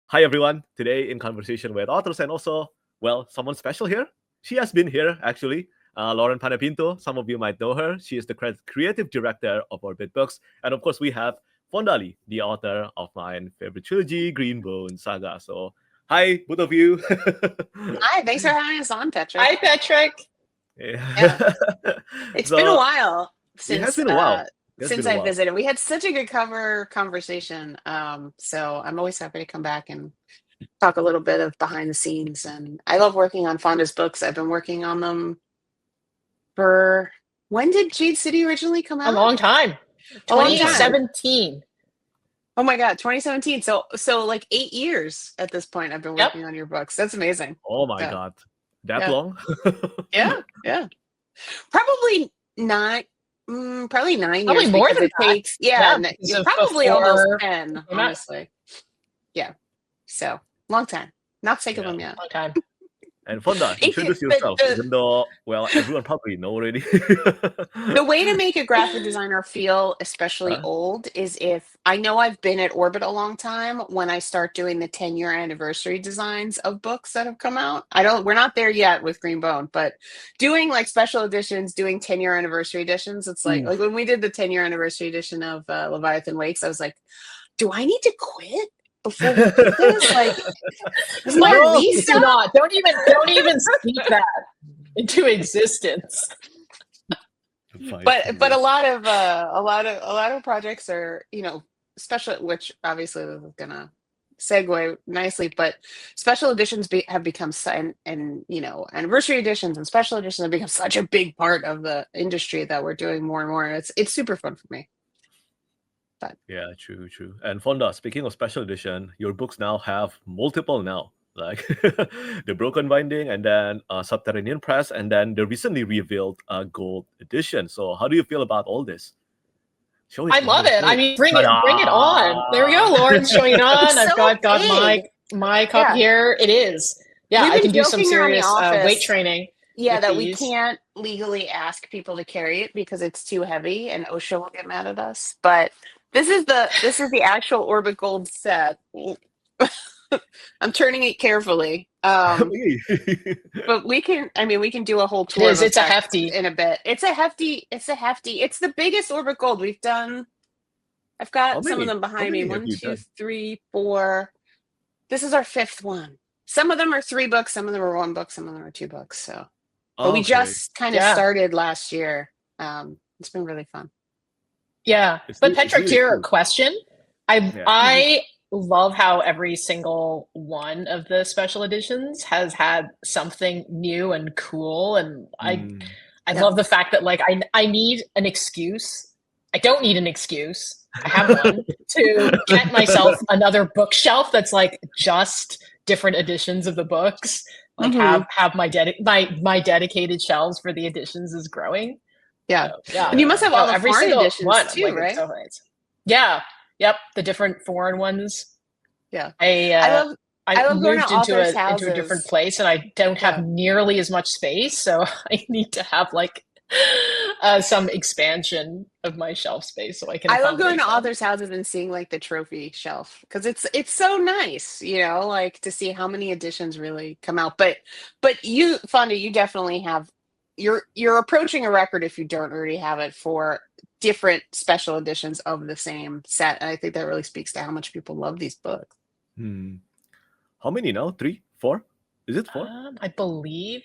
Hi, everyone. Today, in conversation with authors and also, well, someone special here. She has been here, actually. Lauren Panepinto. Some of you might know her. She is the creative director of Orbit Books. And of course, we have Fonda Lee, the author of my favorite trilogy, Green Bone Saga. So, hi, both of you. Hi, thanks for having us on, Petrik. Hi, Petrik. Yeah. It's been a So, while it has since been a while. It has been a I while. visited. We had such a good cover conversation. So I'm always happy to come back and talk a little bit of behind the scenes. And I love working on Fonda's books. I've been working on them for when did Jade City originally come out? A long time. A long time. 2017. Oh my God, 2017. So like 8 years at this point I've been working on your books. That's amazing. Oh my Yeah. God. That Yeah. long? Yeah. Probably not. Probably 9 years. Probably more because than it that. takes. Yeah, You're because probably before almost 10, came out. honestly. Yeah. So long time. Not sick of them yet. Long time. And Fonda, introduce yourself, even though, well, everyone probably know already. The way to make a graphic designer feel especially old is if I know I've been at Orbit a long time when I start doing the 10-year anniversary designs of books that have come out. We're not there yet with Green Bone, but doing like special editions, doing 10-year anniversary editions, it's like when we did the 10-year anniversary edition of Leviathan Wakes, I was like, do I need to quit before we do this? Like, is my lease do not. Don't even speak that into existence. But a lot of projects are, special, which obviously this is gonna segue nicely, but special editions have become and anniversary editions and special editions have become such a big part of the industry that we're doing more and more. It's super fun for me. But yeah, true. And Fonda, speaking of special edition, your books now have multiple now, like the Broken Binding, and then Subterranean Press, and then the recently revealed gold edition. So, how do you feel about all this? I love it. I mean, bring it on. There we go. Lauren's showing it on. I've got my cup here. It is. Yeah, I can do some serious weight training. Yeah, that we can't legally ask people to carry it because it's too heavy, and OSHA will get mad at us. But this is the actual Orbit Gold set. I'm turning it carefully. But we can do a whole tour. It's a hefty in a bit. It's a hefty. It's the biggest Orbit Gold we've done. I've got some of them behind me. 1, 2, 3, 4. This is our 5th one. Some of them are 3 books, some of them are 1 book, some of them are 2 books. So, but we just kind of started last year. It's been really fun. Yeah, but Petrik, to your question, I love how every single one of the special editions has had something new and cool, and I love the fact that like I need an excuse. I don't need an excuse. I have one to get myself another bookshelf that's like just different editions of the books. Like have my dedicated shelves for the editions is growing. Yeah. And you must have all the foreign editions too, right? So nice. Yeah. Yep. The different foreign ones. Yeah. I love moved into a different place, and I don't have nearly as much space, so I need to have like some expansion of my shelf space so I can. I love going to authors' houses and seeing like the trophy shelf because it's so nice, like to see how many editions really come out. But you, Fonda, you definitely have. You're approaching a record if you don't already have it for different special editions of the same set, and I think that really speaks to how much people love these books. How many now? 3, 4? Is it 4? I believe.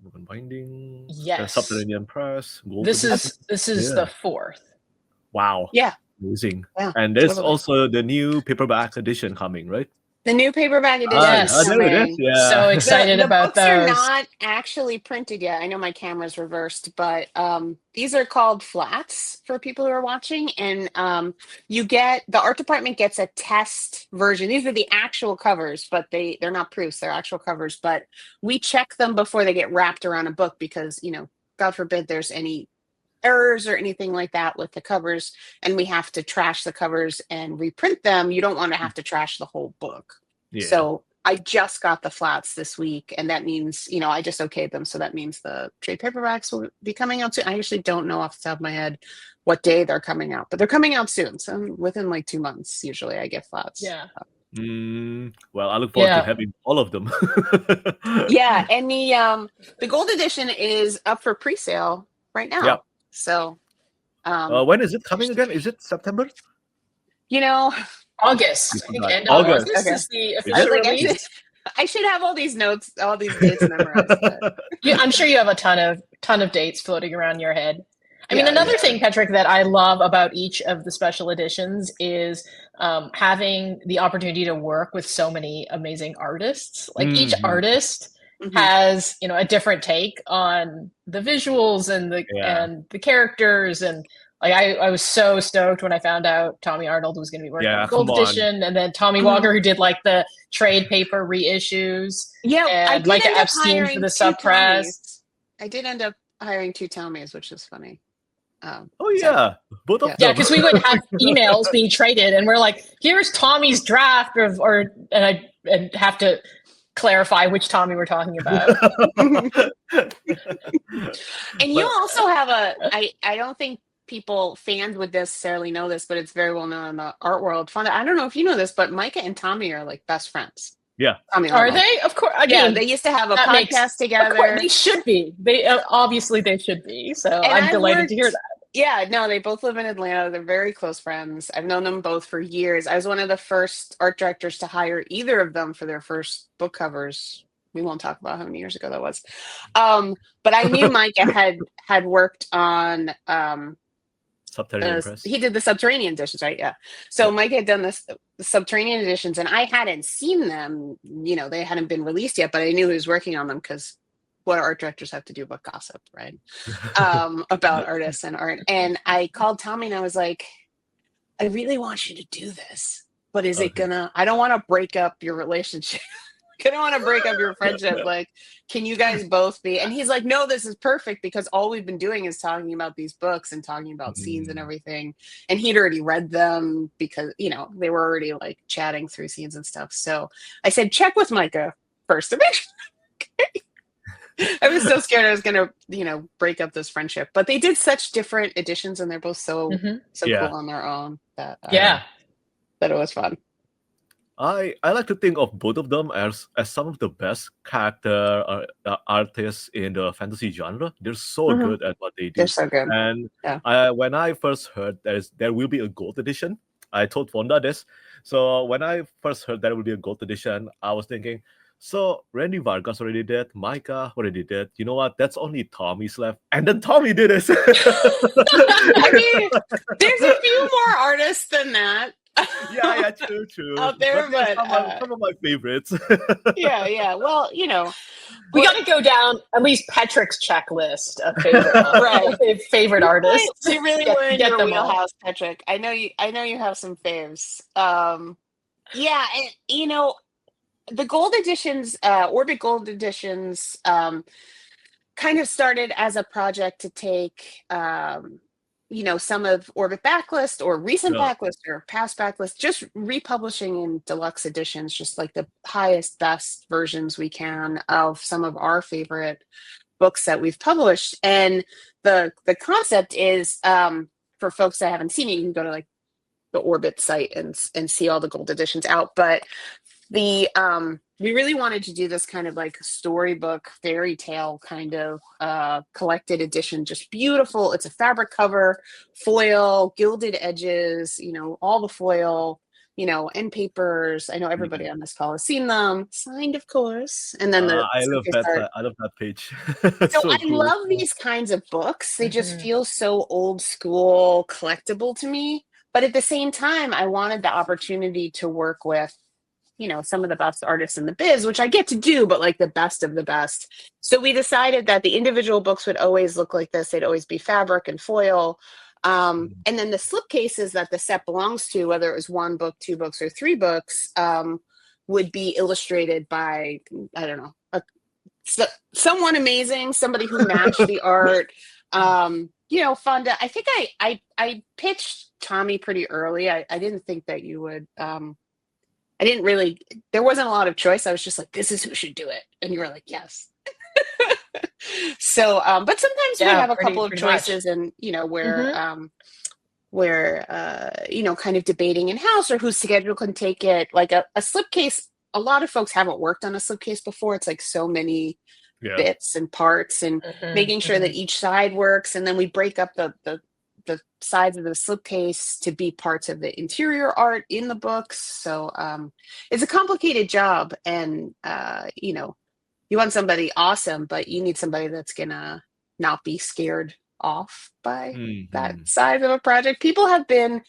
Broken Binding. Yes. Subterranean Press. Gold this is the 4th. Wow. Yeah. Amazing. Yeah, and there's also the new paperback edition coming, right? The new paperback edition is coming. Yeah. So excited about those. The books are not actually printed yet. I know my camera's reversed, but these are called flats for people who are watching. And the art department gets a test version. These are the actual covers, but they're not proofs. They're actual covers. But we check them before they get wrapped around a book because, God forbid there's any errors or anything like that with the covers, and we have to trash the covers and reprint them. You don't want to have to trash the whole book. So I just got the flats this week, and that means I just okayed them, so that means the trade paperbacks will be coming out soon. I actually don't know off the top of my head what day they're coming out, but they're coming out soon, so within like 2 months usually I get flats. Well, I look forward to Yeah. having all of them. Yeah, and the gold edition is up for pre-sale right now. Yeah. So When is it coming again? Is it September? you know, August. You I think forgot. end of August. August Okay. is the I official was like, release. I should have all these notes, all these dates memorized. But Yeah, I'm sure you have a ton of dates floating around your head. I mean, yeah, another yeah. thing, Petrik, that I love about each of the special editions is having the opportunity to work with so many amazing artists. Like each Mhm. artist Mhm. has, a different take on the visuals and the characters, and like I was so stoked when I found out Tommy Arnold was going to be working on the Gold come on. Edition, and then Tommy Mhm. Walker, who did like the trade paper reissues. Yeah, I And did Micah end up Epstein for hiring the 2 sub press. Tommies. I did end up hiring 2 Tommies, which is funny. Oh so- yeah, both of Yeah. Yeah, them. because we would have emails being traded, and we're like, "Here's Tommy's draft," and have to clarify which Tommy we're talking about. And you also have I don't think fans would necessarily know this, but it's very well known in the art world. Fonda, I don't know if you know this, but Micah and Tommy are like best friends. Yeah. Tommy Are Arnold. they? Of course. I Yeah, mean, they used to have a that podcast makes- Of together. course, they should be. They obviously they should be. So And I'm I've delighted to hear worked- that. Yeah, no, they both live in Atlanta. They're very close friends. I've known them both for years. I was one of the first art directors to hire either of them for their first book covers. We won't talk about how many years ago that was. But I knew Micah had worked on Subterranean Press. he did the Subterranean editions, right? Yeah. So Micah had done the Subterranean editions, and I hadn't seen them. They hadn't been released yet, but I knew he was working on them because what art directors have to do but gossip, right? About artists and art. And I called Tommy and I was like, I really want you to do this, but is it I don't want to break up your relationship. I don't want to break up your friendship. Like, can you guys both be? And he's like, no, this is perfect because all we've been doing is talking about these books and talking about scenes and everything. And he'd already read them because, they were already like chatting through scenes and stuff. So I said, check with Micah first to make sure. I was so scared I was going to, break up this friendship, but they did such different editions and they're both so cool on their own that it was fun. I like to think of both of them as some of the best character artists in the fantasy genre. They're so good at what they do. They're so good. And when I first heard there will be a gold edition, I told Fonda this. So when I first heard there will be a gold edition, I was thinking, so Randy Vargas already did, Micah already did. You know what? That's only Tommy's left. And then Tommy did it. I mean, there's a few more artists than that. Yeah, true. Out there, but some of my favorites. Yeah. Well, we got to go down at least Petrik's checklist of favorite artists. You really were in your them wheelhouse, Petrik. I know you have some faves. Yeah, and the gold editions, Orbit Gold editions, kind of started as a project to take some of Orbit backlist or recent backlist or past backlist, just republishing in deluxe editions, just like the highest, best versions we can of some of our favorite books that we've published. And the concept is, for folks that haven't seen it, you can go to like the Orbit site and see all the gold editions out. But we really wanted to do this kind of like storybook fairy tale kind of collected edition, just beautiful. It's a fabric cover, foil, gilded edges, all the foil, end papers. I know everybody on this call has seen them, signed, of course. And then I love that page. So I cool. love these kinds of books. They just feel so old school, collectible to me. But at the same time, I wanted the opportunity to work with some of the best artists in the biz, which I get to do, but like the best of the best. So we decided that the individual books would always look like this. They'd always be fabric and foil. And then the slipcases that the set belongs to, whether it was 1 book, 2 books, or 3 books, would be illustrated by, I don't know, someone amazing, somebody who matched the art. Fonda, I think I pitched Tommy pretty early. I didn't think that you would, there wasn't a lot of choice. I was just like, this is who should do it. And you were like, yes. So, but sometimes we have a couple of choices much. And, where we're kind of debating in house or whose schedule can take it. Like a slipcase, a lot of folks haven't worked on a slipcase before. It's like so many bits and parts, and making sure that each side works, and then we break up the sides of the slipcase to be parts of the interior art in the books. So it's a complicated job, and you want somebody awesome, but you need somebody that's gonna not be scared off by that size of a project. People have been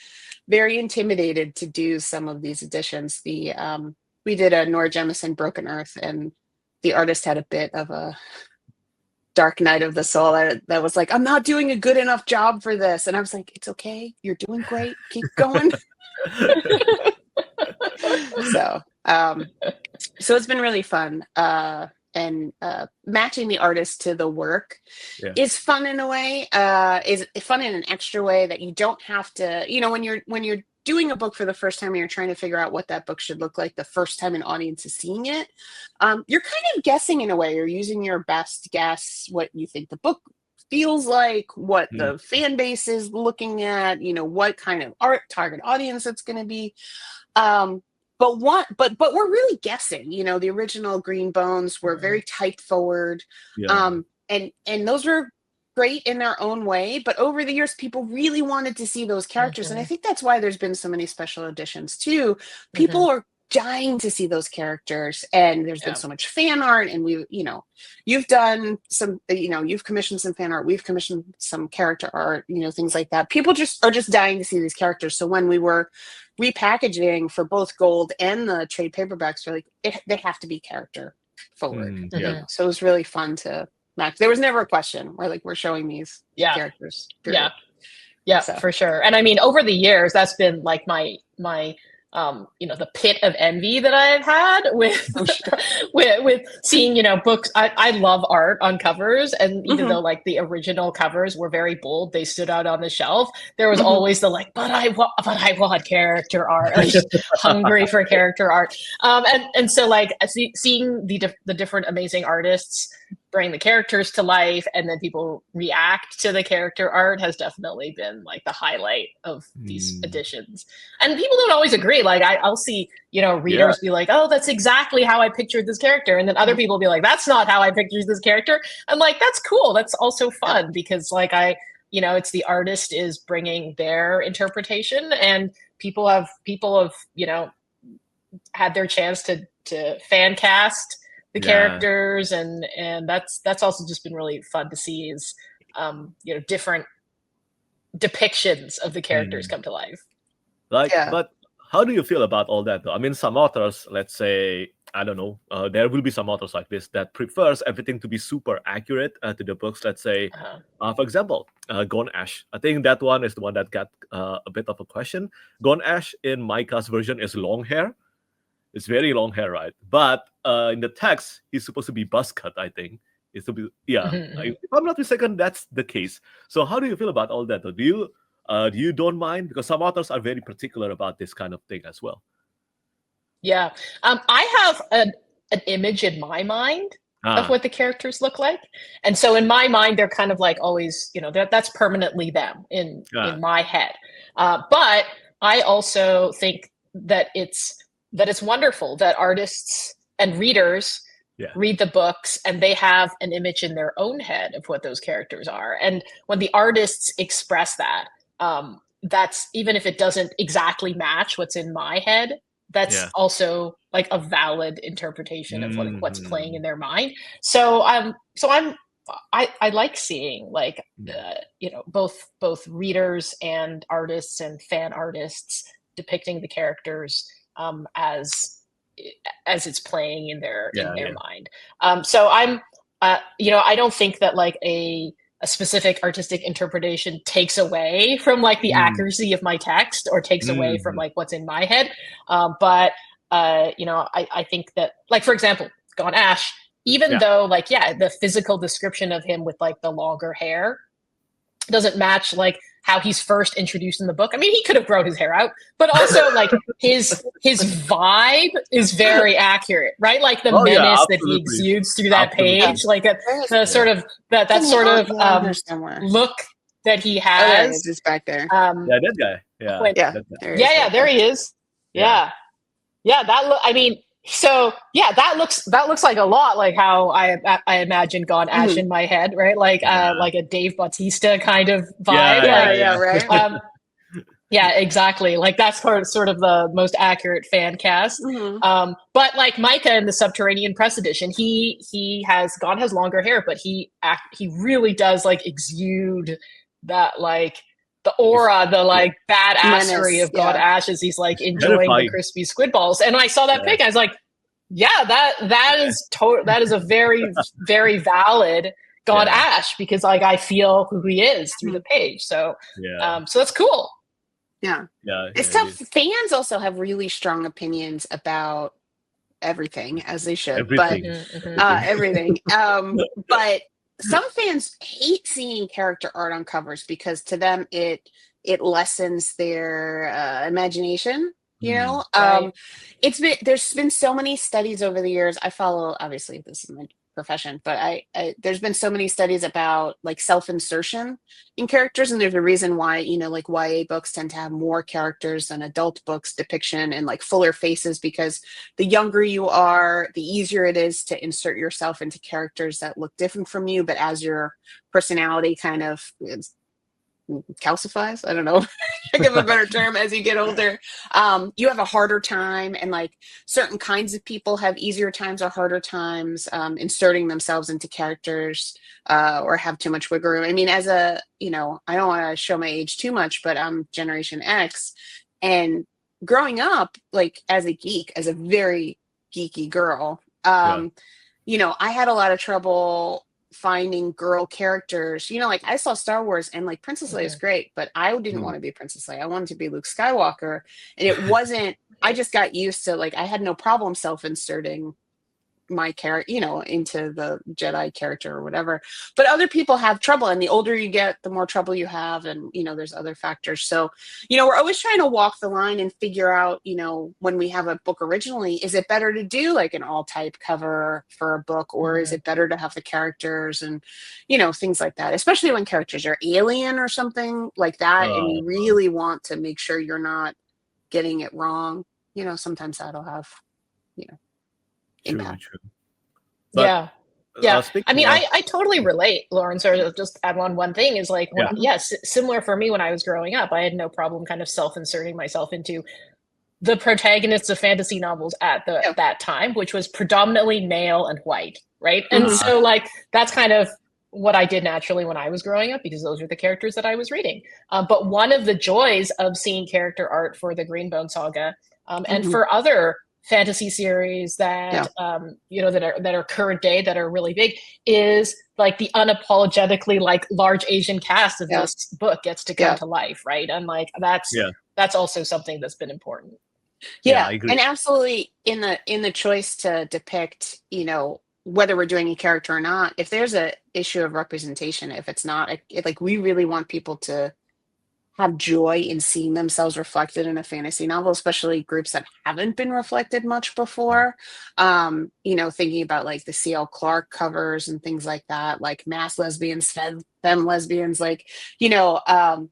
very intimidated to do some of these editions. We did a Nora Jemisin Broken Earth, and the artist had a bit of a dark night of the soul that was like, I'm not doing a good enough job for this. And I was like, it's okay. You're doing great. Keep going. So it's been really fun. And matching the artist to the work is fun in a way, is fun in an extra way that you don't have to, when you're doing a book for the first time and you're trying to figure out what that book should look like the first time an audience is seeing it, you're kind of guessing in a way. You're using your best guess what you think the book feels like, what the fan base is looking at, what kind of target audience it's going to be. But we're really guessing. The original Green Bones were very type forward, and those were great in their own way. But over the years, people really wanted to see those characters, and I think that's why there's been so many special editions too. People are dying to see those characters, and there's been so much fan art, and you've done some, you've commissioned some fan art, we've commissioned some character art, things like that. People are just dying to see these characters. So when we were repackaging for both gold and the trade paperbacks, we're like, they have to be character forward. So it was really fun to match. There was never a question. We're showing these characters. Period. Yeah, so. For sure. And I mean, over the years, that's been like my the pit of envy that I've had with with seeing, books. I love art on covers, and even though like the original covers were very bold, they stood out on the shelf. There was always the like, but I want character art. I'm just hungry for character art. And so like seeing the different amazing artists bring the characters to life, and then people react to the character art has definitely been like the highlight of these editions. And people don't always agree. Like I'll see, readers be like, oh, that's exactly how I pictured this character. And then other people be like, that's not how I pictured this character. I'm like, that's cool. That's also fun because like it's the artist is bringing their interpretation, and people have had their chance to fan cast the characters, and that's also just been really fun to see is different depictions of the characters come to life. But how do you feel about all that though? I mean, some authors, let's say, I don't know, there will be some authors like this that prefers everything to be super accurate to the books. Let's say, for example, Gone Ash. I think that one is the one that got a bit of a question. Gone Ash in Micah's version is long hair. It's very long hair, right? But in the text, he's supposed to be buzz cut, I think. It's to be, if I'm not mistaken, that's the case. So how do you feel about all that? Though? Do you don't mind? Because some authors are very particular about this kind of thing as well. Yeah. I have an image in my mind of what the characters look like. And so in my mind, they're kind of like always, that's permanently them in my head. But I also think that it's wonderful that artists and readers read the books and they have an image in their own head of what those characters are. And when the artists express that, that's, even if it doesn't exactly match what's in my head, that's also like a valid interpretation of what's playing in their mind. So I like seeing like both readers and artists and fan artists depicting the characters as it's playing in their mind. So I'm I don't think that like a specific artistic interpretation takes away from like the accuracy of my text or takes away from like what's in my head. But I think that, like, for example, Gone Ash, even though like, the physical description of him with like the longer hair doesn't match like how he's first introduced in the book. I mean, he could have grown his hair out, but also like his vibe is very accurate, right? Like the menace that he exudes through that page, like the sort of that sort of look that he Oh, there he is. has. It's back there. Yeah, that guy. Yeah, Wait. Yeah, that guy. there he is. Yeah, there he is. Yeah. That look. I mean, so yeah, that looks like a lot like how I imagine God Ash in my head, right? Like a Dave Bautista kind of vibe. Yeah, right. Yeah, exactly. Like that's sort of the most accurate fan cast. But like Micah in the Subterranean Press edition, God has longer hair, but he really does like exude that like the aura, the like badassery of God Ash as he's like enjoying the crispy squid balls. And when I saw that pic, I was like, yeah, that is a very, very valid God Ash, because like I feel who he is through the page. So so that's cool. Yeah. It's tough. Fans also have really strong opinions about everything, as they should. Everything. But everything. But some fans hate seeing character art on covers because to them it lessens their imagination. You know, there's been so many studies over the years. I follow, obviously, this is my profession, but I there's been so many studies about like self-insertion in characters, and there's a reason why, you know, like YA books tend to have more characters than adult books depiction and like fuller faces, because the younger you are, the easier it is to insert yourself into characters that look different from you, but as your personality kind of calcifies, I don't know, I give a better term, as you get older, you have a harder time, and like certain kinds of people have easier times or harder times inserting themselves into characters or have too much wiggle room. I mean, as a, you know, I don't want to show my age too much, but I'm Generation X, and growing up like as a geek, as a very geeky girl, you know, I had a lot of trouble finding girl characters. You know, like I saw Star Wars and like Princess Leia is great, but I didn't want to be Princess Leia. I wanted to be Luke Skywalker. And it wasn't, I just got used to, like, I had no problem self-inserting my character, you know, into the Jedi character or whatever. But other people have trouble, and the older you get, the more trouble you have, and you know, there's other factors. So, you know, we're always trying to walk the line and figure out, you know, when we have a book originally, is it better to do like an all type cover for a book, or is it better to have the characters and, you know, things like that, especially when characters are alien or something like that, and you really want to make sure you're not getting it wrong. You know, sometimes that'll have, you know, impact. True. But, I mean, I totally relate, Lawrence. Or just add one thing is like, similar for me when I was growing up, I had no problem kind of self-inserting myself into the protagonists of fantasy novels at that time, which was predominantly male and white, right? And so like that's kind of what I did naturally when I was growing up, because those are the characters that I was reading. But one of the joys of seeing character art for the Green Bone Saga and for other fantasy series that you know, that are current day, that are really big, is like the unapologetically like large Asian cast of this book gets to come to life, right? And like that's also something that's been important. Yeah, and absolutely in the choice to depict, you know, whether we're doing a character or not, if there's a issue of representation, if it's not like, we really want people to have joy in seeing themselves reflected in a fantasy novel, especially groups that haven't been reflected much before. You know, thinking about like the C.L. Clarke covers and things like that, like mass lesbians, femme lesbians, like, you know,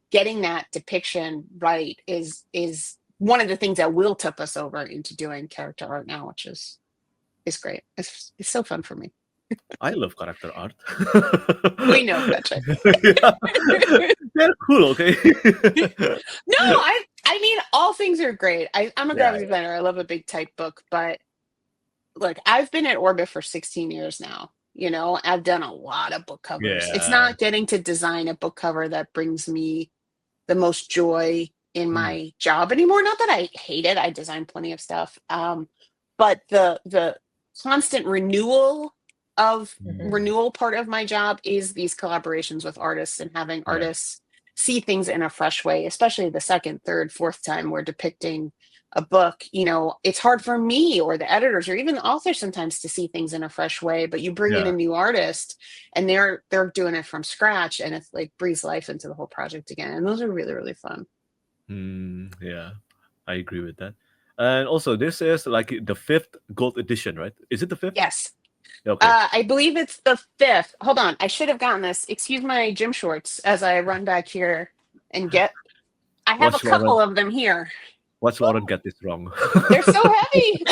getting that depiction right is one of the things that will tip us over into doing character art now, which is great. It's so fun for me. I love character art. We know, Petrik. They're cool, okay? No, I mean, all things are great. I'm a graphic designer. I love a big type book, but look, I've been at Orbit for 16 years now. You know, I've done a lot of book covers. It's not getting to design a book cover that brings me the most joy in my job anymore. Not that I hate it. I design plenty of stuff. But the constant renewal part of my job is these collaborations with artists and having artists see things in a fresh way, especially the second, third, fourth time we're depicting a book. You know, it's hard for me or the editors or even the author sometimes to see things in a fresh way, but you bring in a new artist and they're doing it from scratch, and it's like breathes life into the whole project again. And those are really, really fun. Yeah, I agree with that. And also, this is like the 5th gold edition, right? Is it the 5th? Yes. Okay. I believe it's the 5th. Hold on, I should have gotten this. Excuse my gym shorts as I run back here and get. I have Watch a couple Lauren. of them here. Watch Lauren get this wrong. They're so heavy.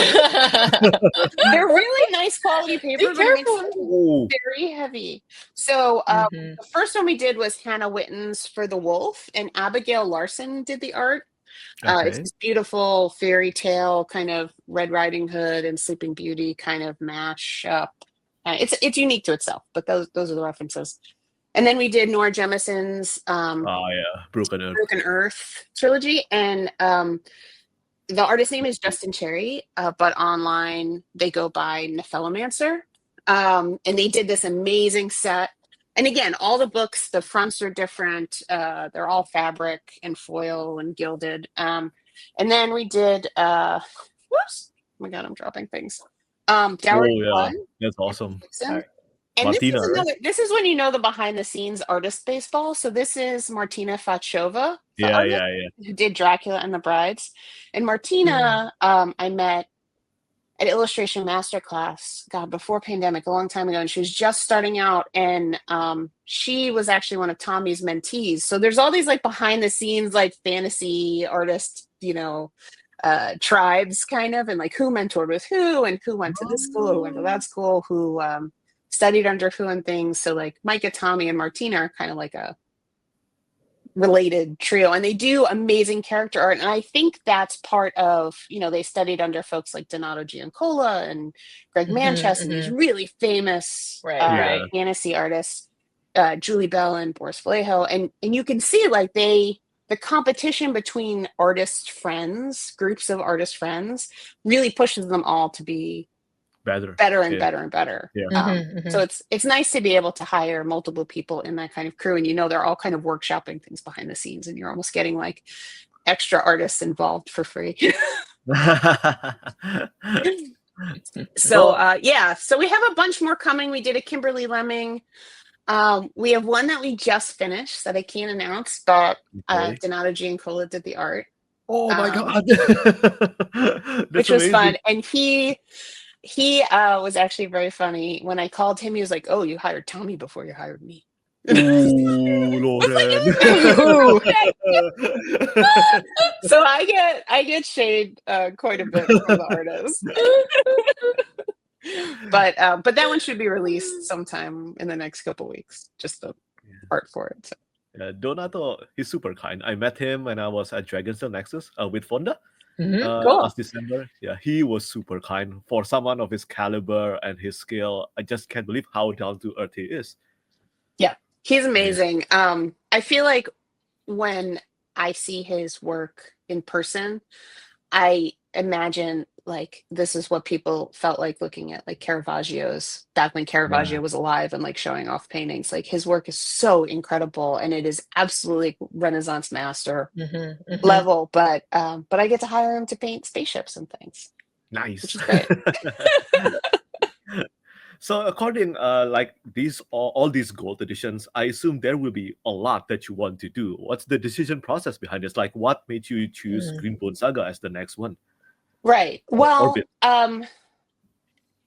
They're really nice quality paper, Be but it makes careful. them Ooh. very heavy. So Mhm. the first one we did was Hannah Witten's For the Wolf, and Abigail Larson did the art. It's Okay. this beautiful fairy tale kind of Red Riding Hood and Sleeping Beauty kind of mash up. It's unique to itself, but those are the references. And then we did Nora Jemison's Oh yeah, Broken Earth. Broken Earth trilogy, and the artist name is Justin Cherry, but online they go by Nephilimancer. And they did this amazing set. And again, all the books, the fronts are different. They're all fabric and foil and gilded. And then we did, whoops, oh my God, I'm dropping things. Dowry Oh yeah, Blood. that's awesome. Sorry. And this Martina, is right? this is when you know the behind the scenes artist baseball. So this is Martina Fatshova, the Yeah, artist yeah. who did Dracula and the Brides. And Martina, I met at Illustration Masterclass, God, before pandemic, a long time ago, and she was just starting out. And she was actually one of Tommy's mentees. So there's all these like behind the scenes, like fantasy artist, tribes kind of, and like who mentored with who, and who went to this school, who went to that school, who studied under who and things. So like Micah, Tommy, and Martina are kind of like a related trio, and they do amazing character art. And I think that's part of, they studied under folks like Donato Giancola and Greg Manchess and these really famous Right. fantasy artists, Julie Bell and Boris Vallejo. And you can see like the competition between artist friends, groups of artist friends, really pushes them all to be Better. better and Yeah. better and better. Yeah. So it's nice to be able to hire multiple people in that kind of crew, and they're all kind of workshopping things behind the scenes, and you're almost getting like extra artists involved for free. So we have a bunch more coming. We did a Kimberly Lemming. We have one that we just finished that I can't announce, but Okay. Donato Giancola did the art. Oh my God. Which was amazing. fun. And he was actually very funny. When I called him, he was like, "Oh, you hired Tommy before you hired me." Ooh, Lauren. So I get shade quite a bit from the artist. But that one should be released sometime in the next couple weeks. Just the art for it. So. Yeah, Donato, he's super kind. I met him when I was at Dragonstone Nexus with Fonda. Cool. Last December. Yeah, he was super kind. For someone of his caliber and his skill, I just can't believe how down to earth he is. Yeah, he's amazing. I feel like when I see his work in person, I imagine like this is what people felt like looking at like Caravaggio's back when Caravaggio was alive and like showing off paintings. Like his work is so incredible, and it is absolutely Renaissance master level. But I get to hire him to paint spaceships and things. Nice. Which is great. So according like these all these gold editions, I assume there will be a lot that you want to do. What's the decision process behind this? Like what made you choose Green Bone Saga as the next one? Right. Well, Orbit.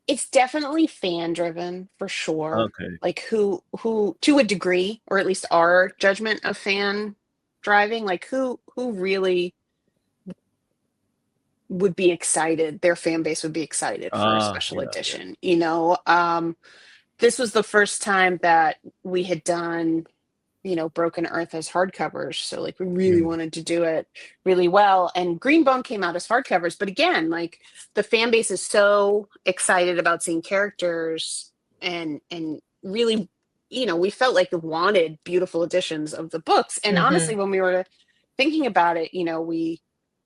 it's definitely fan driven for sure. Okay. Like who to a degree, or at least our judgment of fan driving, like who really would be excited, their fan base would be excited for a special edition. This was the first time that we had done Broken Earth as hardcovers, so like we really wanted to do it really well. And Green Bone came out as hardcovers, but again, like the fan base is so excited about seeing characters, and really we felt like we wanted beautiful editions of the books. And honestly, when we were thinking about it, we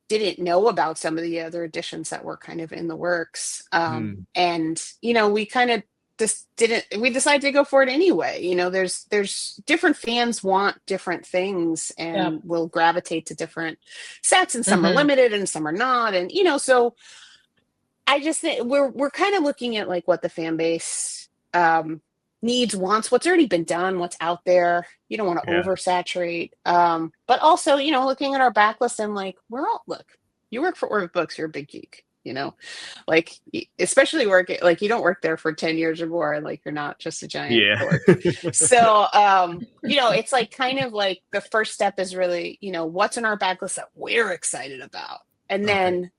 didn't know about some of the other editions that were kind of in the works. And we kind of we decided to go for it anyway. There's different fans want different things and will gravitate to different sets, and some are limited and some are not. And so I just think we're kind of looking at like what the fan base needs, wants, what's already been done, what's out there. You don't want to oversaturate, but also looking at our backlist and like, look, you work for Orbit Books, you're a big geek. like especially working, like you don't work there for 10 years or more, like you're not just a giant dork. So it's like kind of like the first step is really, what's in our backlist that we're excited about, and then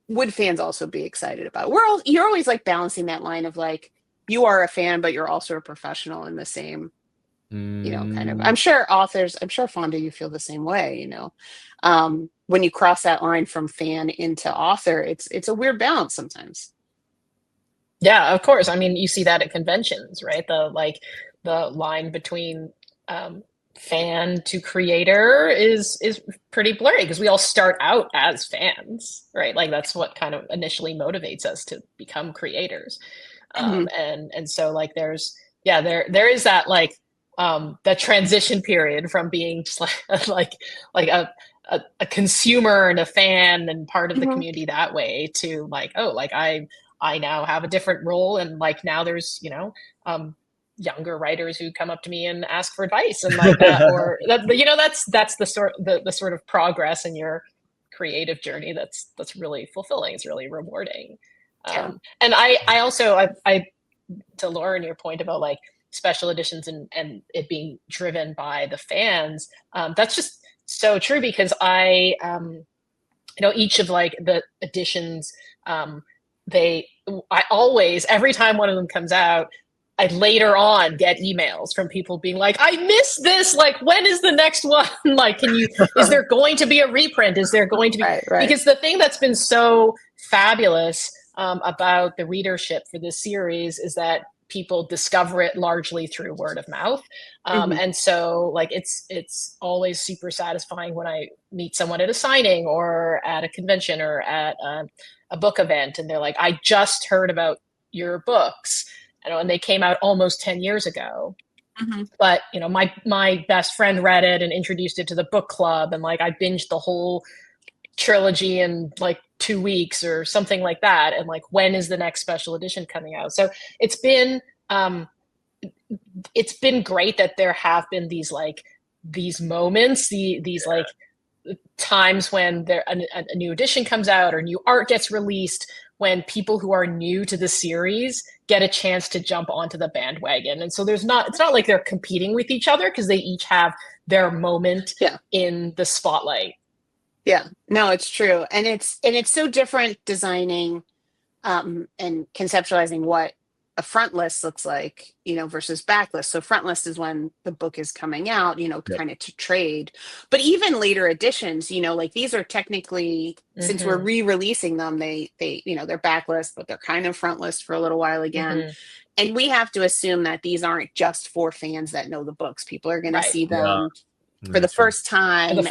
would fans also be excited about? You're always like balancing that line of like, you are a fan but you're also a professional in the same kind of. I'm sure Fonda, you feel the same way, when you cross that line from fan into author, it's a weird balance sometimes. Yeah, of course. I mean, you see that at conventions, right? The line between fan to creator is pretty blurry, because we all start out as fans, right? Like that's what kind of initially motivates us to become creators. And so like there is that like that transition period from being just like a consumer and a fan and part of the community that way, to like, oh, like I now have a different role, and like now there's younger writers who come up to me and ask for advice and like that, or that, that's the sort of progress in your creative journey that's really fulfilling. It's really rewarding. And I also to Lauren, your point about like special editions and it being driven by the fans, that's just so true, because I each of like the editions, I always, every time one of them comes out, I later on get emails from people being like, I missed this, like when is the next one? Like, is there going to be a reprint? Is there going to be right. Because the thing that's been so fabulous about the readership for this series is that people discover it largely through word of mouth. And so like it's always super satisfying when I meet someone at a signing or at a convention or at a book event, and they're like, I just heard about your books, and they came out almost 10 years ago. But my best friend read it and introduced it to the book club, and like I binged the whole trilogy in like 2 weeks or something like that, and like, when is the next special edition coming out? So it's been great that there have been these moments, these like times when a new edition comes out or new art gets released, when people who are new to the series get a chance to jump onto the bandwagon. And so it's not like they're competing with each other, because they each have their moment in the spotlight. Yeah, no, it's true. And it's so different designing and conceptualizing what a front list looks like, versus backlist. So front list is when the book is coming out, kind of to trade. But even later editions, like these are technically, since we're re-releasing them, they're backlist, but they're kind of front list for a little while again. And we have to assume that these aren't just for fans that know the books. People are going to see them for the first time. We're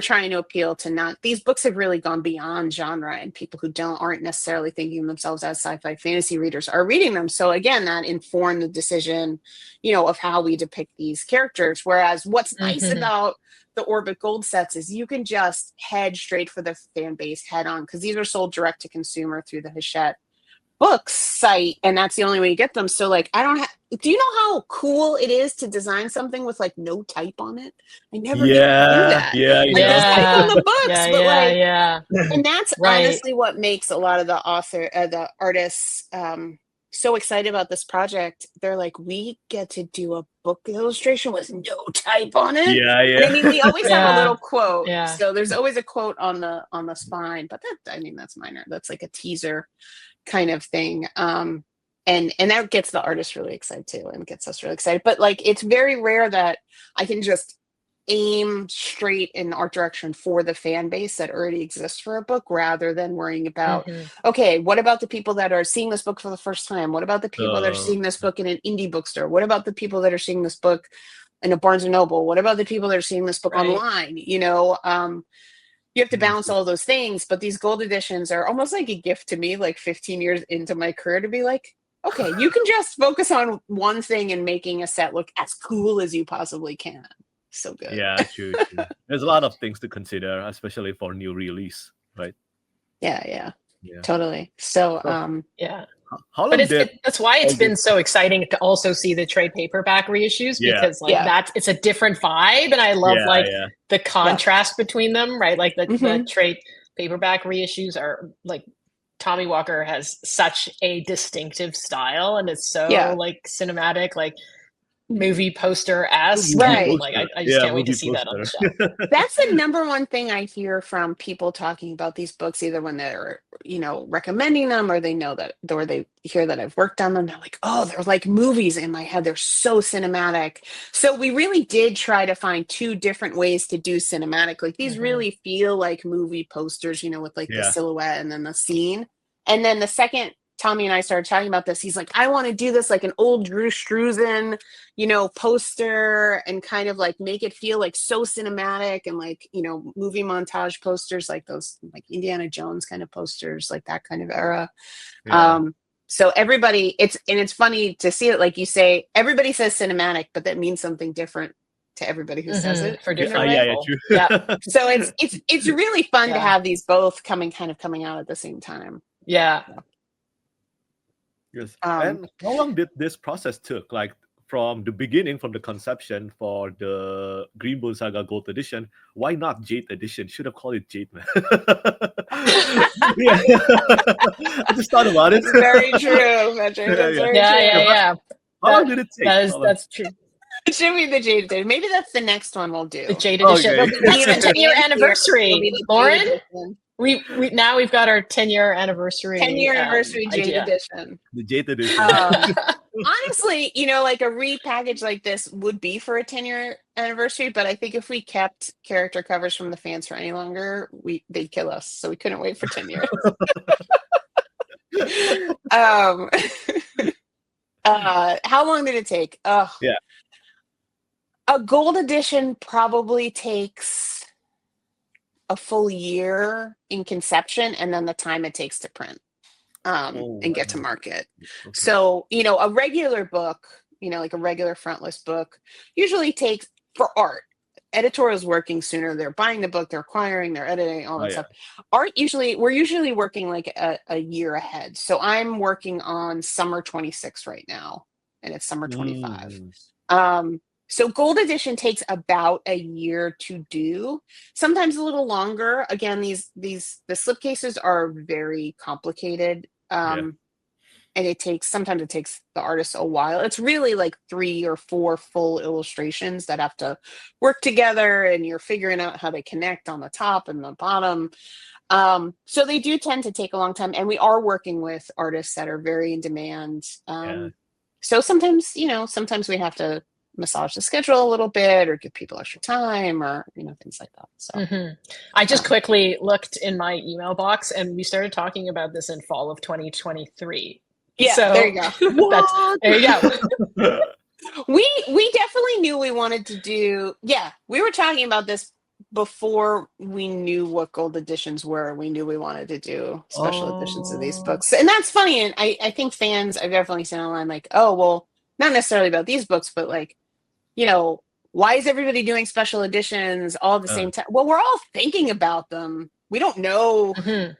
trying to appeal to these books have really gone beyond genre, and people who aren't necessarily thinking of themselves as sci-fi fantasy readers are reading them. So again, that informed the decision, of how we depict these characters. Whereas what's nice about the Orbit Gold sets is you can just head straight for the fan base head on, because these are sold direct to consumer through the Hachette Books site, and that's the only way you get them. So like, do you know how cool it is to design something with like no type on it? I never get to do that. Just type on the books, and that's honestly what makes a lot of the artists so excited about this project. They're like, we get to do a book illustration with no type on it. And I mean, we always have a little quote. So there's always a quote on the spine, but that's minor. That's like a teaser kind of thing. And that gets the artist really excited too, and gets us really excited. But like, it's very rare that I can just aim straight in art direction for the fan base that already exists for a book, rather than worrying about, okay, what about the people that are seeing this book for the first time? What about the people that are seeing this book in an indie bookstore? What about the people that are seeing this book in a Barnes and Noble? What about the people that are seeing this book online? You have to balance all those things, but these gold editions are almost like a gift to me, like 15 years into my career, to be like, okay, you can just focus on one thing and making a set look as cool as you possibly can. So good. Yeah, true. There's a lot of things to consider, especially for new release, right? Yeah. Totally. So, that's why it's been so exciting to also see the trade paperback reissues, because it's a different vibe, and I love the contrast between them, right? Like the trade paperback reissues are like Tommy Walker has such a distinctive style, and it's so like cinematic, like movie poster-esque. Right. Like I just can't wait to see that on the shelf. That's the number one thing I hear from people talking about these books, either when they're, recommending them, or they know that, or they hear that I've worked on them. They're like, oh, they're like movies in my head. They're so cinematic. So we really did try to find two different ways to do cinematic. Like these really feel like movie posters, with like the silhouette and then the scene. And then the second Tommy and I started talking about this, he's like, I want to do this like an old Drew Struzan, poster, and kind of like make it feel like so cinematic, and like, movie montage posters, like those like Indiana Jones kind of posters, like that kind of era. So everybody, it's funny to see it, like you say, everybody says cinematic, but that means something different to everybody who says it for different true. So it's really fun to have these both coming out at the same time. Yeah. Yes. And how long did this process took? Like from the beginning, from the conception for the Green Bone Saga Gold Edition, why not Jade Edition? Should have called it Jade, man. I just thought about it. It's very true, Petrik. Yeah. How long did it take? That's true. It should be the Jade Edition. Maybe that's the next one we'll do. The Jade Edition. Okay. That's the 10-year anniversary, Lauren. We've got our 10-year anniversary. 10-year anniversary Jade idea. Edition. The Jade Edition. Honestly, like a repackage like this would be for a 10-year anniversary, but I think if we kept character covers from the fans for any longer, they'd kill us. So we couldn't wait for 10 years. How long did it take? A gold edition probably takes a full year in conception, and then the time it takes to print and get to market. Okay. So, a regular book, like a regular frontless book, usually takes, for art, editorial's working sooner. They're buying the book, they're acquiring, they're editing, all that stuff. Art, we're usually working like a year ahead. So I'm working on summer 26 right now, and it's summer 25. So gold edition takes about a year to do, sometimes a little longer. Again, the slipcases are very complicated. And sometimes it takes the artist a while. It's really like 3 or 4 full illustrations that have to work together, and you're figuring out how they connect on the top and the bottom. So they do tend to take a long time, and we are working with artists that are very in demand. So sometimes we have to massage the schedule a little bit, or give people extra time, or things like that. So I just quickly looked in my email box, and we started talking about this in fall of 2023. Yeah, so there you go. There you go. We definitely knew we wanted to do. Yeah, we were talking about this before we knew what gold editions were. We knew we wanted to do special editions of these books, and that's funny. And I think fans, I've definitely seen online like, oh well, not necessarily about these books, but like, why is everybody doing special editions all at the same time? Well, we're all thinking about them. We don't know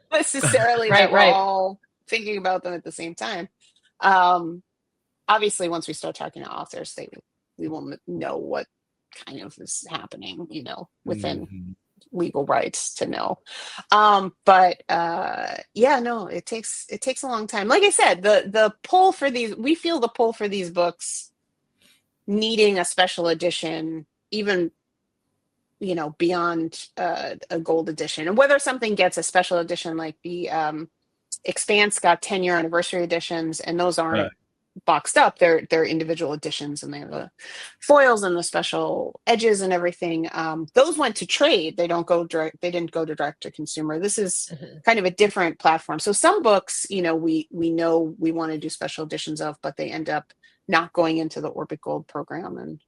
necessarily that we're all thinking about them at the same time. Obviously, once we start talking to authors, we will know what kind of is happening, within legal rights to know. But it takes a long time. Like I said, the pull for these, we feel the pull for these books needing a special edition, even beyond a gold edition. And whether something gets a special edition, like the Expanse got 10-year anniversary editions, and those aren't boxed up, they're individual editions, and they have the foils and the special edges and everything. Those went to trade. They didn't go direct to consumer. This is kind of a different platform. So some books, we know we want to do special editions of, but they end up not going into the Orbit Gold program, and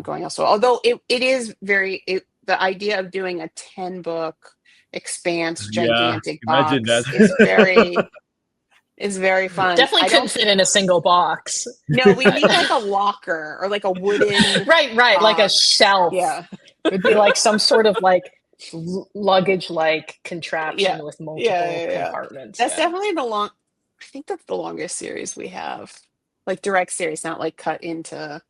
going elsewhere. Although it is the idea of doing a 10-book Expanse gigantic box is very fun. Definitely couldn't fit in a single box. No, we need like a locker, or like a wooden right, like a shelf. Yeah, it would be like some sort of like luggage like contraption with multiple compartments. That's definitely I think that's the longest series we have. Like direct series, not like cut into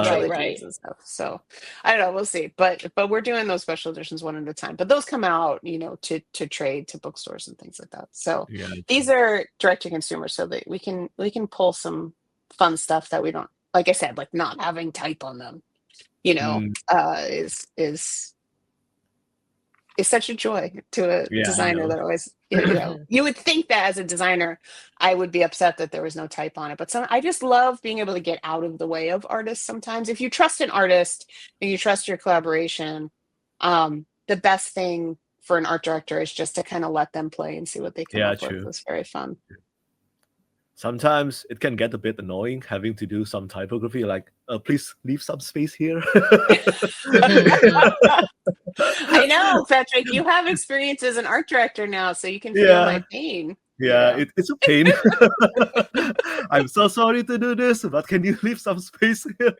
trilogies and stuff. So I don't know, we'll see. But we're doing those special editions one at a time. But those come out, to trade to bookstores and things like that. So these are direct to consumer, so that we can pull some fun stuff that we don't, like I said, like not having type on them, is such a joy to a designer that always, you would think that as a designer, I would be upset that there was no type on it. But I just love being able to get out of the way of artists sometimes. If you trust an artist and you trust your collaboration, the best thing for an art director is just to kind of let them play and see what they come up with. It's very fun. Sometimes it can get a bit annoying having to do some typography, like, please leave some space here. I know, Petrik, you have experience as an art director now, so you can feel my pain. It's a pain. I'm so sorry to do this, but can you leave some space here?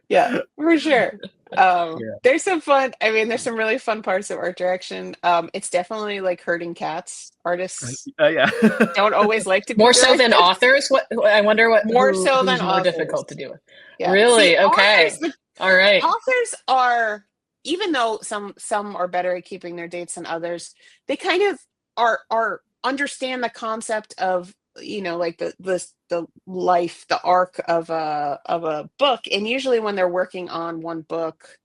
Yeah, for sure. There's some fun. I mean, there's some really fun parts of art direction. It's definitely like herding cats. Artists don't always like to be more so than authors. What I wonder what more so than more authors. Difficult to do with. Yeah. Really? See, okay. All right. Authors are, even though some are better at keeping their dates than others, they kind of are understand the concept of, like the life, the arc of a book. And usually when they're working on one book,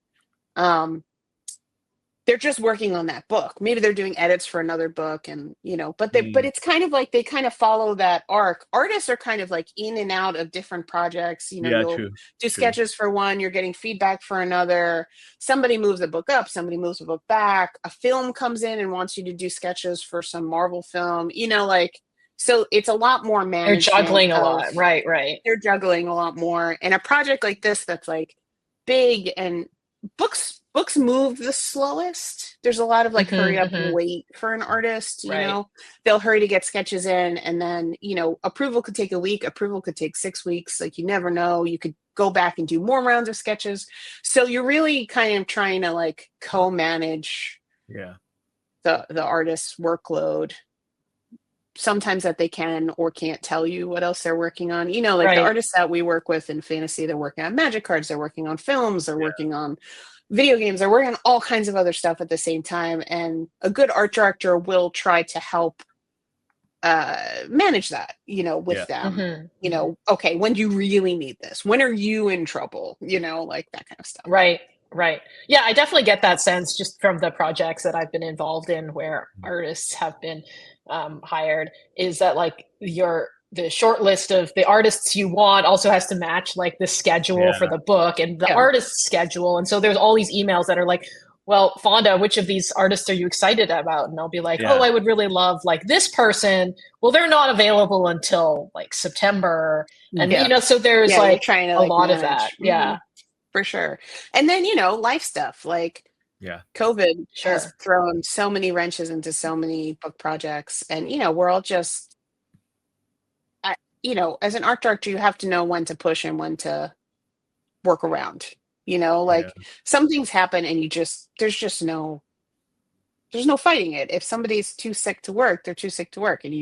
they're just working on that book. Maybe they're doing edits for another book, and but it's kind of like they kind of follow that arc. Artists are kind of like in and out of different projects. You'll do sketches for one, you're getting feedback for another. Somebody moves the book up, somebody moves the book back. A film comes in and wants you to do sketches for some Marvel film. So it's a lot more management. They're juggling a lot, right? They're juggling a lot more. And a project like this that's like big, and books move the slowest. There's a lot of like hurry up and wait for an artist. They'll hurry to get sketches in, and then approval could take a week. Approval could take 6 weeks. Like, you never know. You could go back and do more rounds of sketches. So you're really kind of trying to like co-manage the artist's workload. Sometimes that they can or can't tell you what else they're working on. The artists that we work with in fantasy, they're working on magic cards, they're working on films, they're working on video games, they're working on all kinds of other stuff at the same time. And a good art director will try to help manage that, with them. Okay, when do you really need this? When are you in trouble? Like that kind of stuff. Right. Yeah, I definitely get that sense just from the projects that I've been involved in where artists have been hired, is that like the short list of the artists you want also has to match like the schedule for the book and the artist's schedule. And so there's all these emails that are like, well, Fonda, which of these artists are you excited about? And I'll be like, oh, I would really love like this person. Well, they're not available until like September. And, so there's like trying to, like, lot manage. Of that. Yeah, for sure. And then, life stuff like, COVID has thrown so many wrenches into so many book projects, and we're all just, as an art director, you have to know when to push and when to work around. Some things happen, and there's no fighting it. If somebody's too sick to work, they're too sick to work, and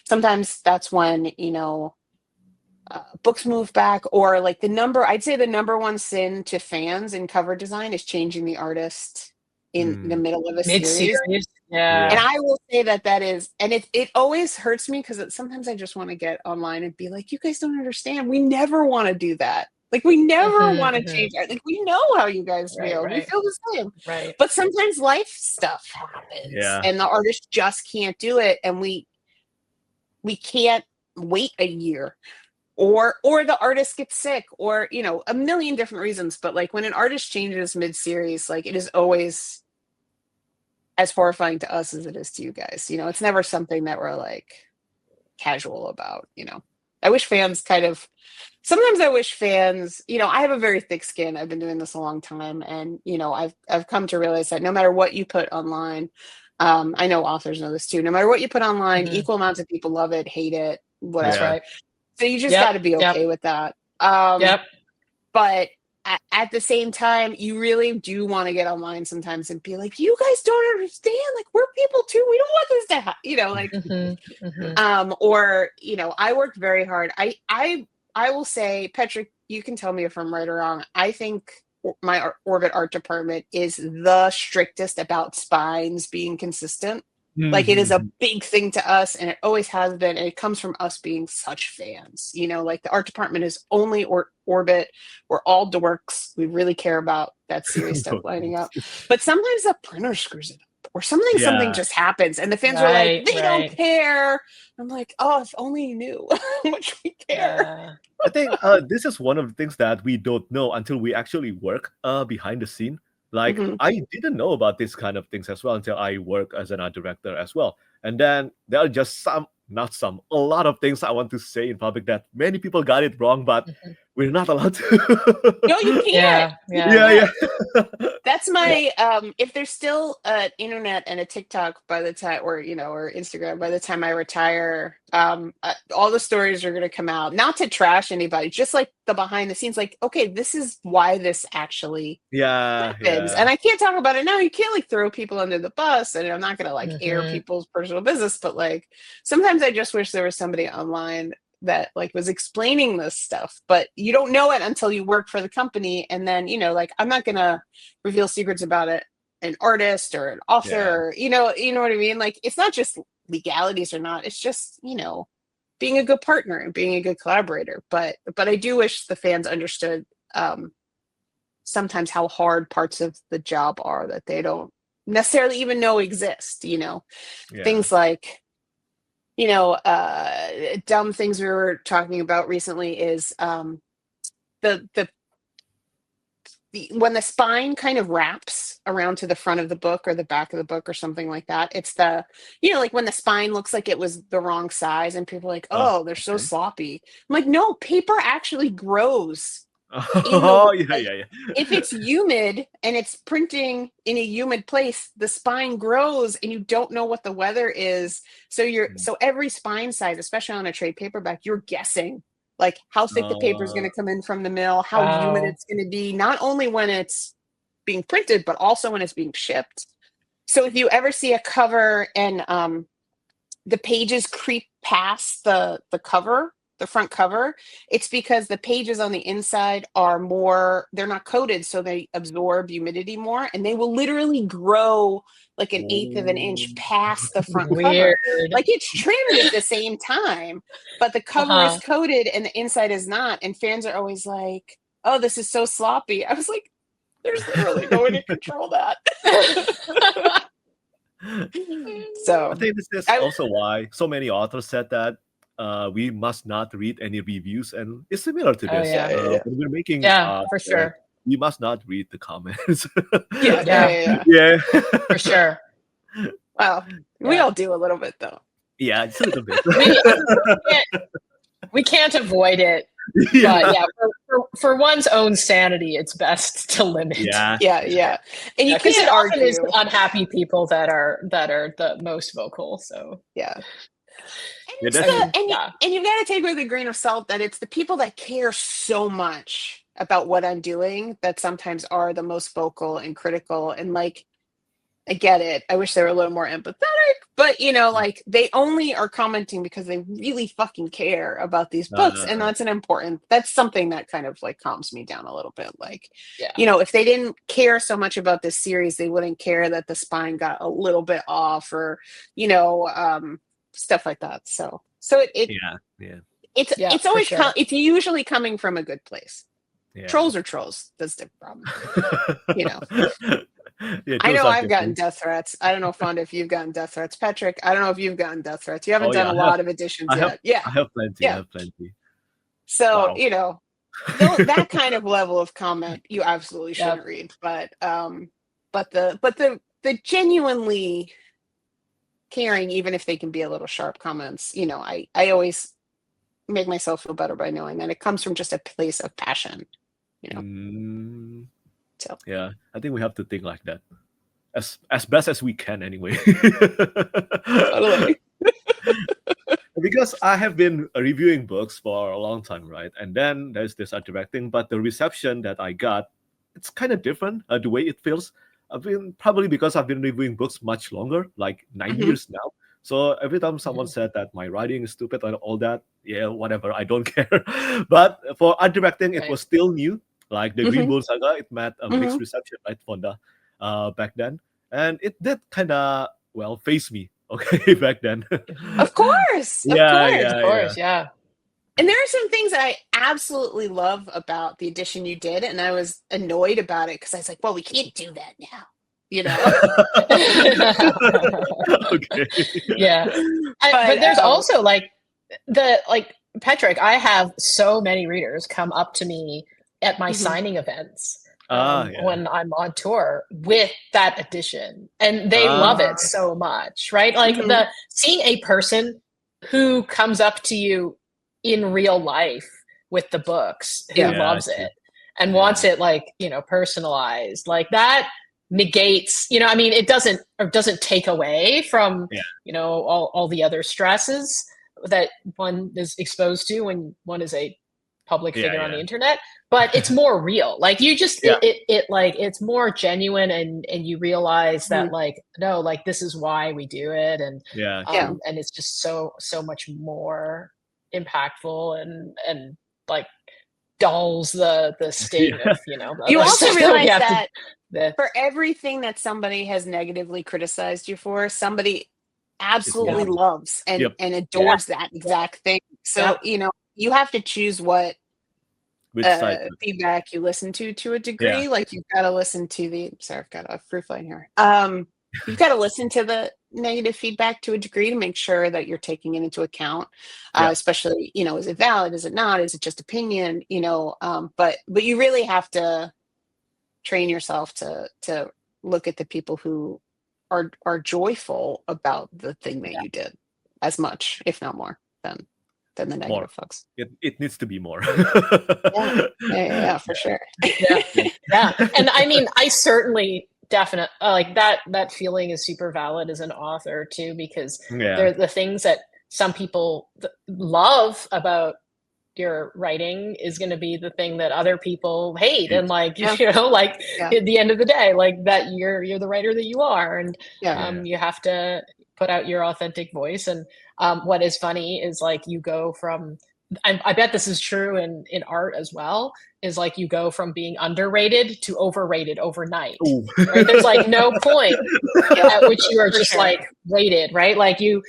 sometimes that's when books move back, or like I'd say the number one sin to fans in cover design is changing the artist in the middle of a series. Yeah. And I will say that is, and it always hurts me because sometimes I just want to get online and be like, you guys don't understand. We never want to do that. Like, we never want to change it. Like, we know how you guys feel. We feel the same. Right. But sometimes life stuff happens and the artist just can't do it. And we can't wait a year. Or the artist gets sick, or a million different reasons. But like when an artist changes mid-series, like it is always as horrifying to us as it is to you guys. It's never something that we're like casual about. I wish fans sometimes I wish fans. I have a very thick skin. I've been doing this a long time, and I've come to realize that no matter what you put online, I know authors know this too. No matter what you put online, equal amounts of people love it, hate it, whatever. That's right. So you just got to be okay with that. But at the same time, you really do want to get online sometimes and be like, you guys don't understand. Like, we're people too. We don't want this to happen. Or, I worked very hard. I I will say, Petrik, you can tell me if I'm right or wrong. I think my Orbit art department is the strictest about spines being consistent. Like it is a big thing to us, and it always has been, and it comes from us being such fans. Like the art department is only Orbit. We're all dorks. We really care about that series stuff lining up. But sometimes the printer screws it up, or something just happens, and the fans are like, they don't care. I'm like, oh, if only you knew how much we care. I think this is one of the things that we don't know until we actually work behind the scene. Like, I didn't know about this kind of things as well until I work as an art director as well. And then there are just a lot of things I want to say in public that many people got it wrong, but we're not allowed to. No, you can't. Yeah. That's my if there's still an internet and a TikTok by the time, or or Instagram by the time I retire, all the stories are going to come out. Not to trash anybody, just like the behind the scenes. Like, okay, this is why this actually happens, and I can't talk about it now. You can't like throw people under the bus, and I'm not going to like air people's personal business. But like sometimes I just wish there was somebody online that like was explaining this stuff, but you don't know it until you work for the company. And then like I'm not gonna reveal secrets about an artist or an author, or you know what I mean. Like it's not just legalities or not, it's just being a good partner and being a good collaborator. But I do wish the fans understood sometimes how hard parts of the job are that they don't necessarily even know exist. Things like dumb things we were talking about recently is the when the spine kind of wraps around to the front of the book or the back of the book or something like that. It's the like when the spine looks like it was the wrong size and people are like, oh, they're so sloppy. I'm like, no, paper actually grows. If it's humid and it's printing in a humid place, the spine grows and you don't know what the weather is. So so every spine size, especially on a trade paperback, you're guessing like how thick the paper is going to come in from the mill, how humid it's going to be, not only when it's being printed, but also when it's being shipped. So if you ever see a cover and the pages creep past the cover, the front cover, it's because the pages on the inside they're not coated, so they absorb humidity more, and they will literally grow like an eighth of an inch past the front cover. Like it's trimmed at the same time, but the cover is coated and the inside is not. And fans are always like, oh, this is so sloppy. I was like, there's literally no way to control that. So I think this is also why so many authors said that we must not read any reviews, and it's similar to this. When we're making for sure, we must not read the comments. Yeah, for sure. Well, we all do a little bit though. Yeah, it's a little bit. we can't avoid it. But for one's own sanity, it's best to limit. Yeah. And you can't argue. Often is unhappy people that are the most vocal. So and you've got to take with a grain of salt that it's the people that care so much about what I'm doing that sometimes are the most vocal and critical. And like, I get it. I wish they were a little more empathetic, but like they only are commenting because they really fucking care about these books. And that's something that kind of like calms me down a little bit. Like, if they didn't care so much about this series, they wouldn't care that the spine got a little bit off or, stuff like that. So it's always it's usually coming from a good place. Trolls are trolls. That's the problem. I know I've gotten death threats. I don't know, Fonda, if you've gotten death threats. Petrik, I don't know if you've gotten death threats. You haven't done a lot of editions yet. I have plenty. So that kind of level of comment you absolutely shouldn't read. But the genuinely caring, even if they can be a little sharp comments, I always make myself feel better by knowing that it comes from just a place of passion. So I think we have to think like that as best as we can anyway. Totally. Because I have been reviewing books for a long time, right? And then there's this art directing, but the reception that I got, it's kind of different, the way it feels. Probably because I've been reviewing books much longer, like 9 years now. So every time someone said that my writing is stupid and all that, yeah, whatever, I don't care. But for art directing, it Right. was still new. Like the Green Mhm. Bone Saga, it met a mixed Mhm. reception, right, Fonda, back then, and it did kind of face me, okay, back then. Of course, of Yeah, course. Of yeah, yeah. course, yeah. And there are some things that I absolutely love about the edition you did, and I was annoyed about it because I was like, "Well, we can't do that now," you know. Okay. Yeah. But But there's also like Petrik, I have so many readers come up to me at my mhm. signing events Yeah. when I'm on tour with that edition, and they love Ah, it so much, right? Like Mhm. the seeing a person who comes up to you in real life with the books, who Yeah. yeah, loves true. it and Yeah. wants it like, personalized, like that negates, I mean, it doesn't take away from, Yeah. all the other stresses that one is exposed to when one is a public Yeah, figure on the yeah. internet, but it's more real. Like you just Yeah. it's more genuine, and you realize that Mhm. like, no, like this is why we do it, and Yeah, Yeah. true. and it's just so much more impactful, and like dulls the sting Yeah. of, the You other also stuff that we realize have to that the for everything that somebody has negatively criticized you for, somebody It's yeah. absolutely lovely. loves Yep. and Yeah. adores that exact thing. So, Yeah. you have to choose what Which side? feedback you listen to a Yeah. degree. Like you've got to listen to the sorry, I've got a fruit fly in here. You've got to listen to the negative feedback to a degree to make sure that you're taking it into account. Yeah. Especially, is it valid? Is it not? Is it just opinion? But you really have to train yourself to look at the people who are joyful about the thing that you did as much, if not more, than the More. negative folks. It needs to be more. Yeah, for sure. Yeah. Yeah. And I mean, I certainly definitely like that feeling is super valid as an author too, because Yeah. they're the things that some people love about your writing is going to be the thing that other people hate, and like Yeah. like Yeah. at the end of the day, like that you're the writer that you are, and Yeah. you have to put out your authentic voice. And what is funny is like you go from I bet this is true in art as well, is like you go from being underrated to overrated overnight, Ooh. right? There's like no point at which you are For just sure. like rated, right? Like you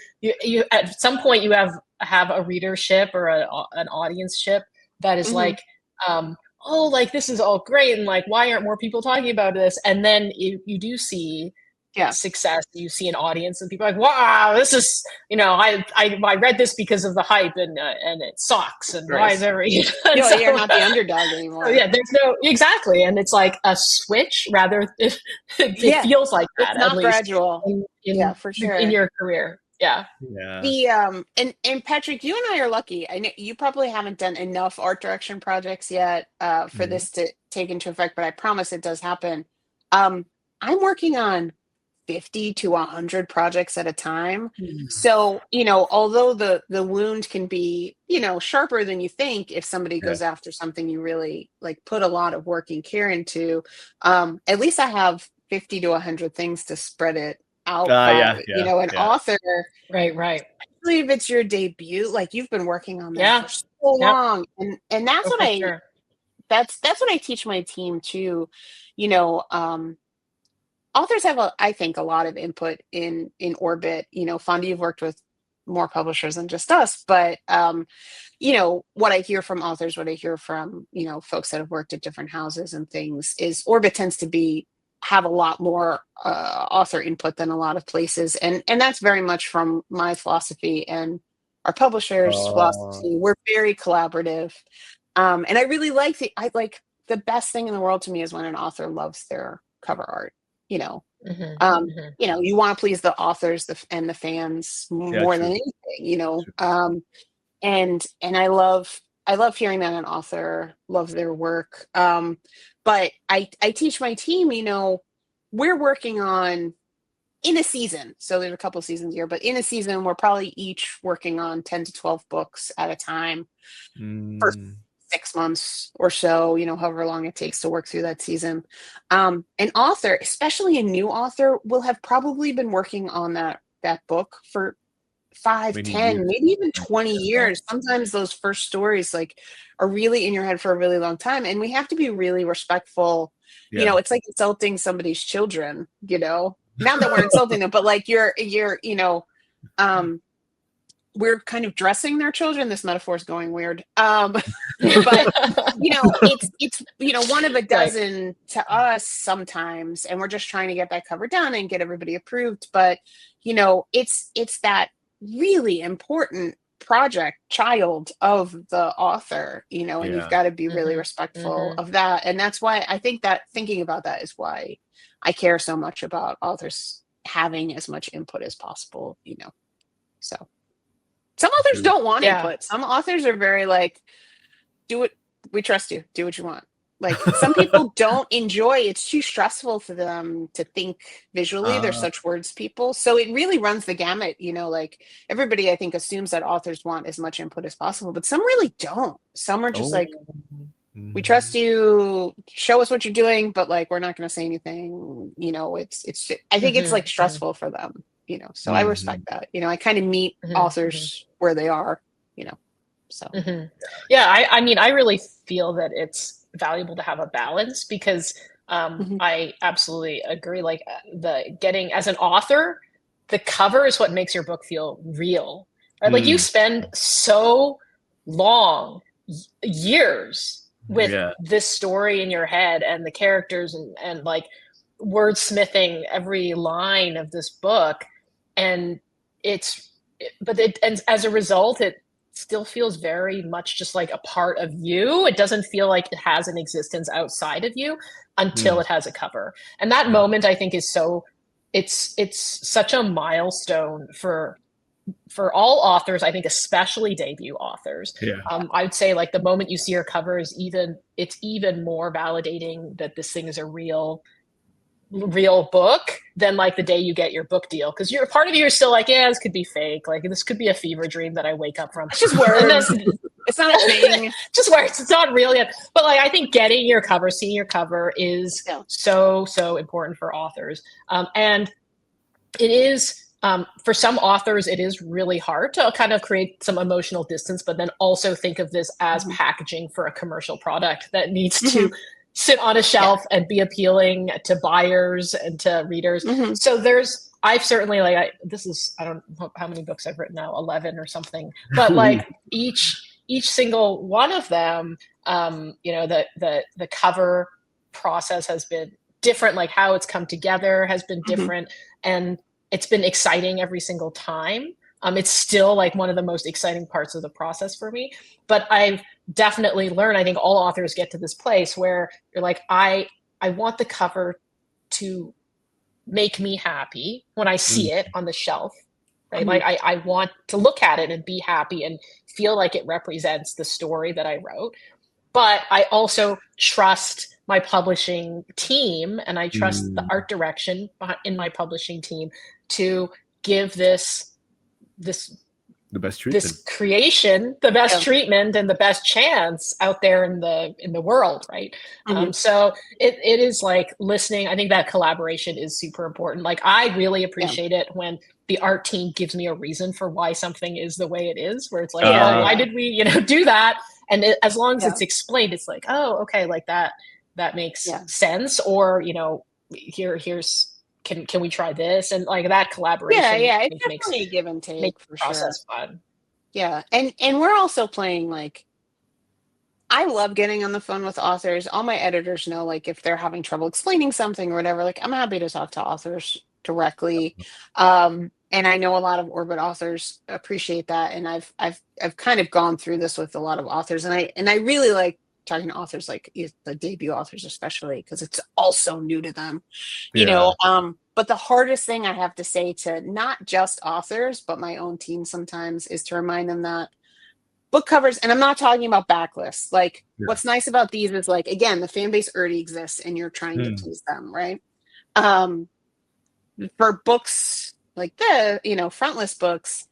at some point you have a readership or an audienceship that is Mhm. like, oh, like this is all great, and like why aren't more people talking about this? And then you do see Yeah. success, you see an audience, and people are like, wow, this is, I read this because of the hype, and it sucks, and why is every You're not the underdog anymore. so yeah, there's no exactly, and it's like a switch rather. It Yeah. feels like that, It's not at least gradual. Yeah, for sure. in your career. Yeah. Yeah. The and Patrick, you and I are lucky. I know you probably haven't done enough art direction projects yet for Mhm. this to take into effect, but I promise it does happen. I'm working on 50 to 100 projects at a time. So, although the wound can be, sharper than you think if somebody Yeah. goes after something you really like put a lot of work and care into, at least I have 50 to 100 things to spread it out by, Yeah. an Yeah. author. Right. Especially if it's your debut, like you've been working on that Yeah. for so Yep. long. And that's Oh, what for I sure. that's what I teach my team too. You know, authors have I think a lot of input in orbit. Fonda, you've worked with more publishers than just us, but what I hear from authors, what I hear from folks that have worked at different houses and things is orbit tends to have a lot more author input than a lot of places, and that's very much from my philosophy and our publishers philosophy. We're very collaborative, and I really like the best thing in the world to me is when an author loves their cover art. you know Mhm, um mhm. you want to please the authors and the fans Yeah, more than true. anything. And I love hearing that an author loves their work. But I teach my team, we're working on in a season, so there's a couple seasons here, but in a season we're probably each working on 10 to 12 books at a time for Mm. 6 months or so, however long it takes to work through that season. An author, especially a new author, will have probably been working on that book for 5, Many 10, years. maybe even 20 years. Sometimes those first stories like are really in your head for a really long time. And we have to be really respectful. You know, it's like insulting somebody's children, you know, not that we're insulting them, but like you're, you know, we're kind of dressing their children. This metaphor is going weird. But you know, it's, you know, one of a dozen to us sometimes, and we're just trying to get that cover done and get everybody approved. But, you know, it's that really important child of the author, you know, and you've got to be really respectful of that. And that's why I think that thinking about that is why I care so much about authors having as much input as possible, you know. So some authors don't want input. Some authors are very like, do it. We trust you. Do what you want. Like some people don't enjoy. It's too stressful for them to think visually. They're such words people. So it really runs the gamut. You know, like everybody, I think, assumes that authors want as much input as possible, but some really don't. Some are just like, we trust you. Show us what you're doing, but like we're not going to say anything. You know, it's. I think it's like stressful for them. You know, so I respect that. You know, I kind of meet authors where they are. You know, so yeah. I mean, I really feel that it's valuable to have a balance because I absolutely agree. Like as an author, the cover is what makes your book feel real. Right? Like you spend so long, years with this story in your head and the characters and like wordsmithing every line of this book. And and as a result, it still feels very much just like a part of you. It doesn't feel like it has an existence outside of you until it has a cover. And that moment, I think, is it's such a milestone for all authors, I think, especially debut authors. I would say like the moment you see your cover is even more validating that this thing is a real book than like the day you get your book deal, because you're part of you is still like, yeah, this could be fake, like this could be a fever dream that I wake up from. It's just words. It's not a thing. Just words. It's not real yet. But like I think getting your cover, seeing your cover is so important for authors. And it is for some authors, it is really hard to kind of create some emotional distance, but then also think of this as packaging for a commercial product that needs to sit on a shelf and be appealing to buyers and to readers. So I've certainly I don't know how many books I've written now, 11 or something, but like each single one of them, you know, the cover process has been different, like how it's come together has been different, and it's been exciting every single time. It's still like one of the most exciting parts of the process for me. But I've definitely learned, I think all authors get to this place where you're like, I want the cover to make me happy when I see it on the shelf, right? Like I want to look at it and be happy and feel like it represents the story that I wrote. But I also trust my publishing team and I trust the art direction in my publishing team to give this the best treatment. This creation, the best treatment and the best chance out there in the world, right? So it is like listening. I think that collaboration is super important. Like I really appreciate it when the art team gives me a reason for why something is the way it is, where it's like, oh, why did we, do that? And as long as it's explained, it's like, oh, okay, like that makes sense. Or, here's can we try this? And like that collaboration. It's definitely a give and take for sure. Fun. Yeah. And we're also playing like, I love getting on the phone with authors. All my editors know, like if they're having trouble explaining something or whatever, like I'm happy to talk to authors directly. And I know a lot of Orbit authors appreciate that. And I've kind of gone through this with a lot of authors, and I really like talking to authors, like the debut authors, especially because it's all so new to them, you know. But the hardest thing I have to say to not just authors, but my own team sometimes is to remind them that book covers, and I'm not talking about backlists. Like what's nice about these is like, again, the fan base already exists and you're trying to please them, right? For books like the, frontless books,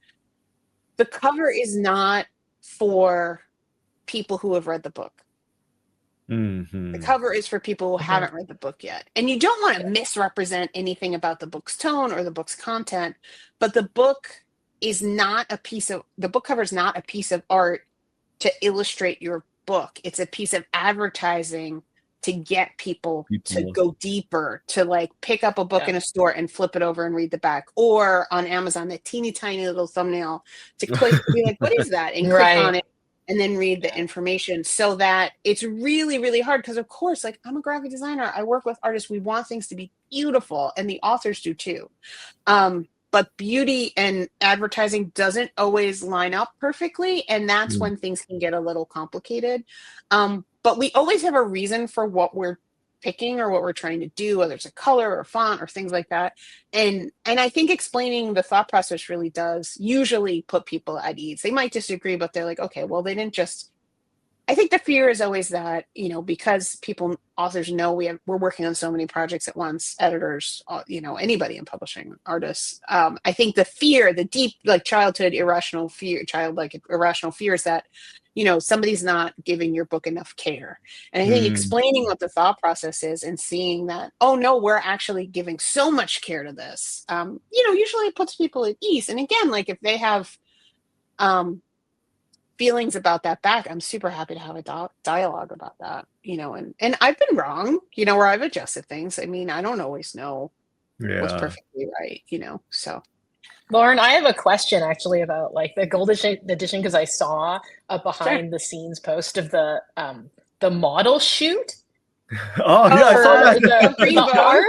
the cover is not for people who have read the book. The cover is for people who haven't read the book yet. And you don't want to misrepresent anything about the book's tone or the book's content, but the book is not the book cover is not a piece of art to illustrate your book. It's a piece of advertising to get people to go deeper, to like pick up a book in a store and flip it over and read the back, or on Amazon, that teeny tiny little thumbnail to click to be like, what is that? And click on it and then read the information. So that it's really, really hard, because of course, like, I'm a graphic designer, I work with artists, we want things to be beautiful, and the authors do too. But beauty and advertising doesn't always line up perfectly, and that's when things can get a little complicated. But we always have a reason for what we're picking or what we're trying to do, whether it's a color or font or things like that. And I think explaining the thought process really does usually put people at ease. They might disagree, but they're like, okay, well, they didn't just. I think the fear is always that, because authors know we're working on so many projects at once, editors, anybody in publishing, artists. I think the fear, the deep, like childlike irrational fear is that, somebody's not giving your book enough care. And I think explaining what the thought process is and seeing that, oh no, we're actually giving so much care to this, usually it puts people at ease. And again, like if they have, feelings about that back, I'm super happy to have a dialogue about that, and I've been wrong, where I've adjusted things. I mean, I don't always know what's perfectly right, so. Lauren, I have a question actually about like the gold edition, because I saw a behind the scenes post of the model shoot. Oh yeah, I saw that. The art.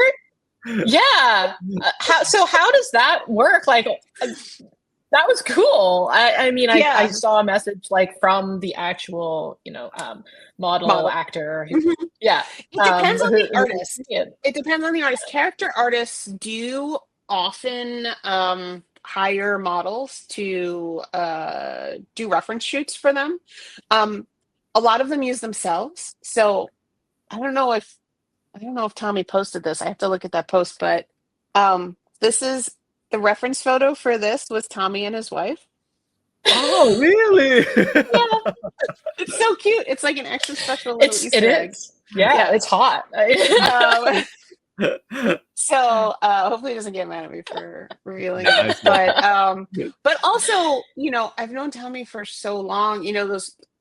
Yeah. How does that work? Like, that was cool. I mean, I saw a message like from the actual, model actor. Mm-hmm. Yeah. It depends on the artist. It depends on the artist. Character artists do often hire models to do reference shoots for them. A lot of them use themselves. So I don't know if Tommy posted this. I have to look at that post, but this is the reference photo for this was Tommy and his wife. Oh, really? Yeah. It's so cute. It's like an extra special little Easter egg. Yeah, it's hot. So hopefully he doesn't get mad at me for revealing it. But also, I've known Tommy for so long,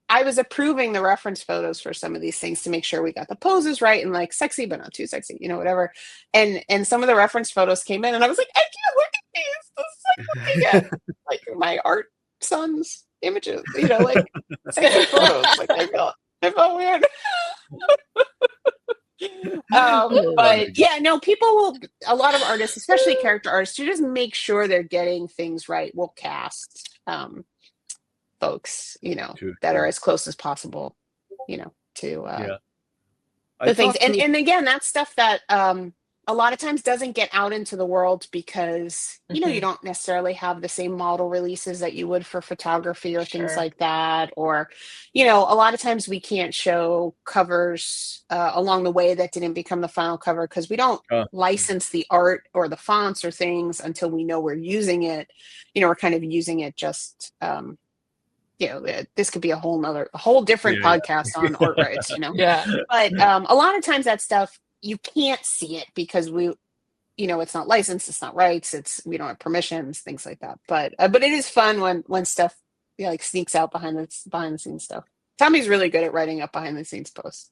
I was approving the reference photos for some of these things to make sure we got the poses right and like sexy but not too sexy, whatever. And some of the reference photos came in and I was like, I can't look at these. This is like looking at like my art son's images, like sexy photos. Like I felt weird. But yeah, no, a lot of artists, especially character artists, to just make sure they're getting things right, will cast folks, that are as close as possible, to the things. And again, that's stuff that a lot of times doesn't get out into the world because, you don't necessarily have the same model releases that you would for photography or things like that. Or, a lot of times we can't show covers along the way that didn't become the final cover because we don't license the art or the fonts or things until we know we're using it. We're kind of using it just, this could be a whole different podcast on art rights, Yeah. But a lot of times that stuff, you can't see it because it's not licensed, it's not rights, we don't have permissions, things like that. But it is fun when stuff like sneaks out behind the scenes stuff. Tommy's really good at writing up behind the scenes posts.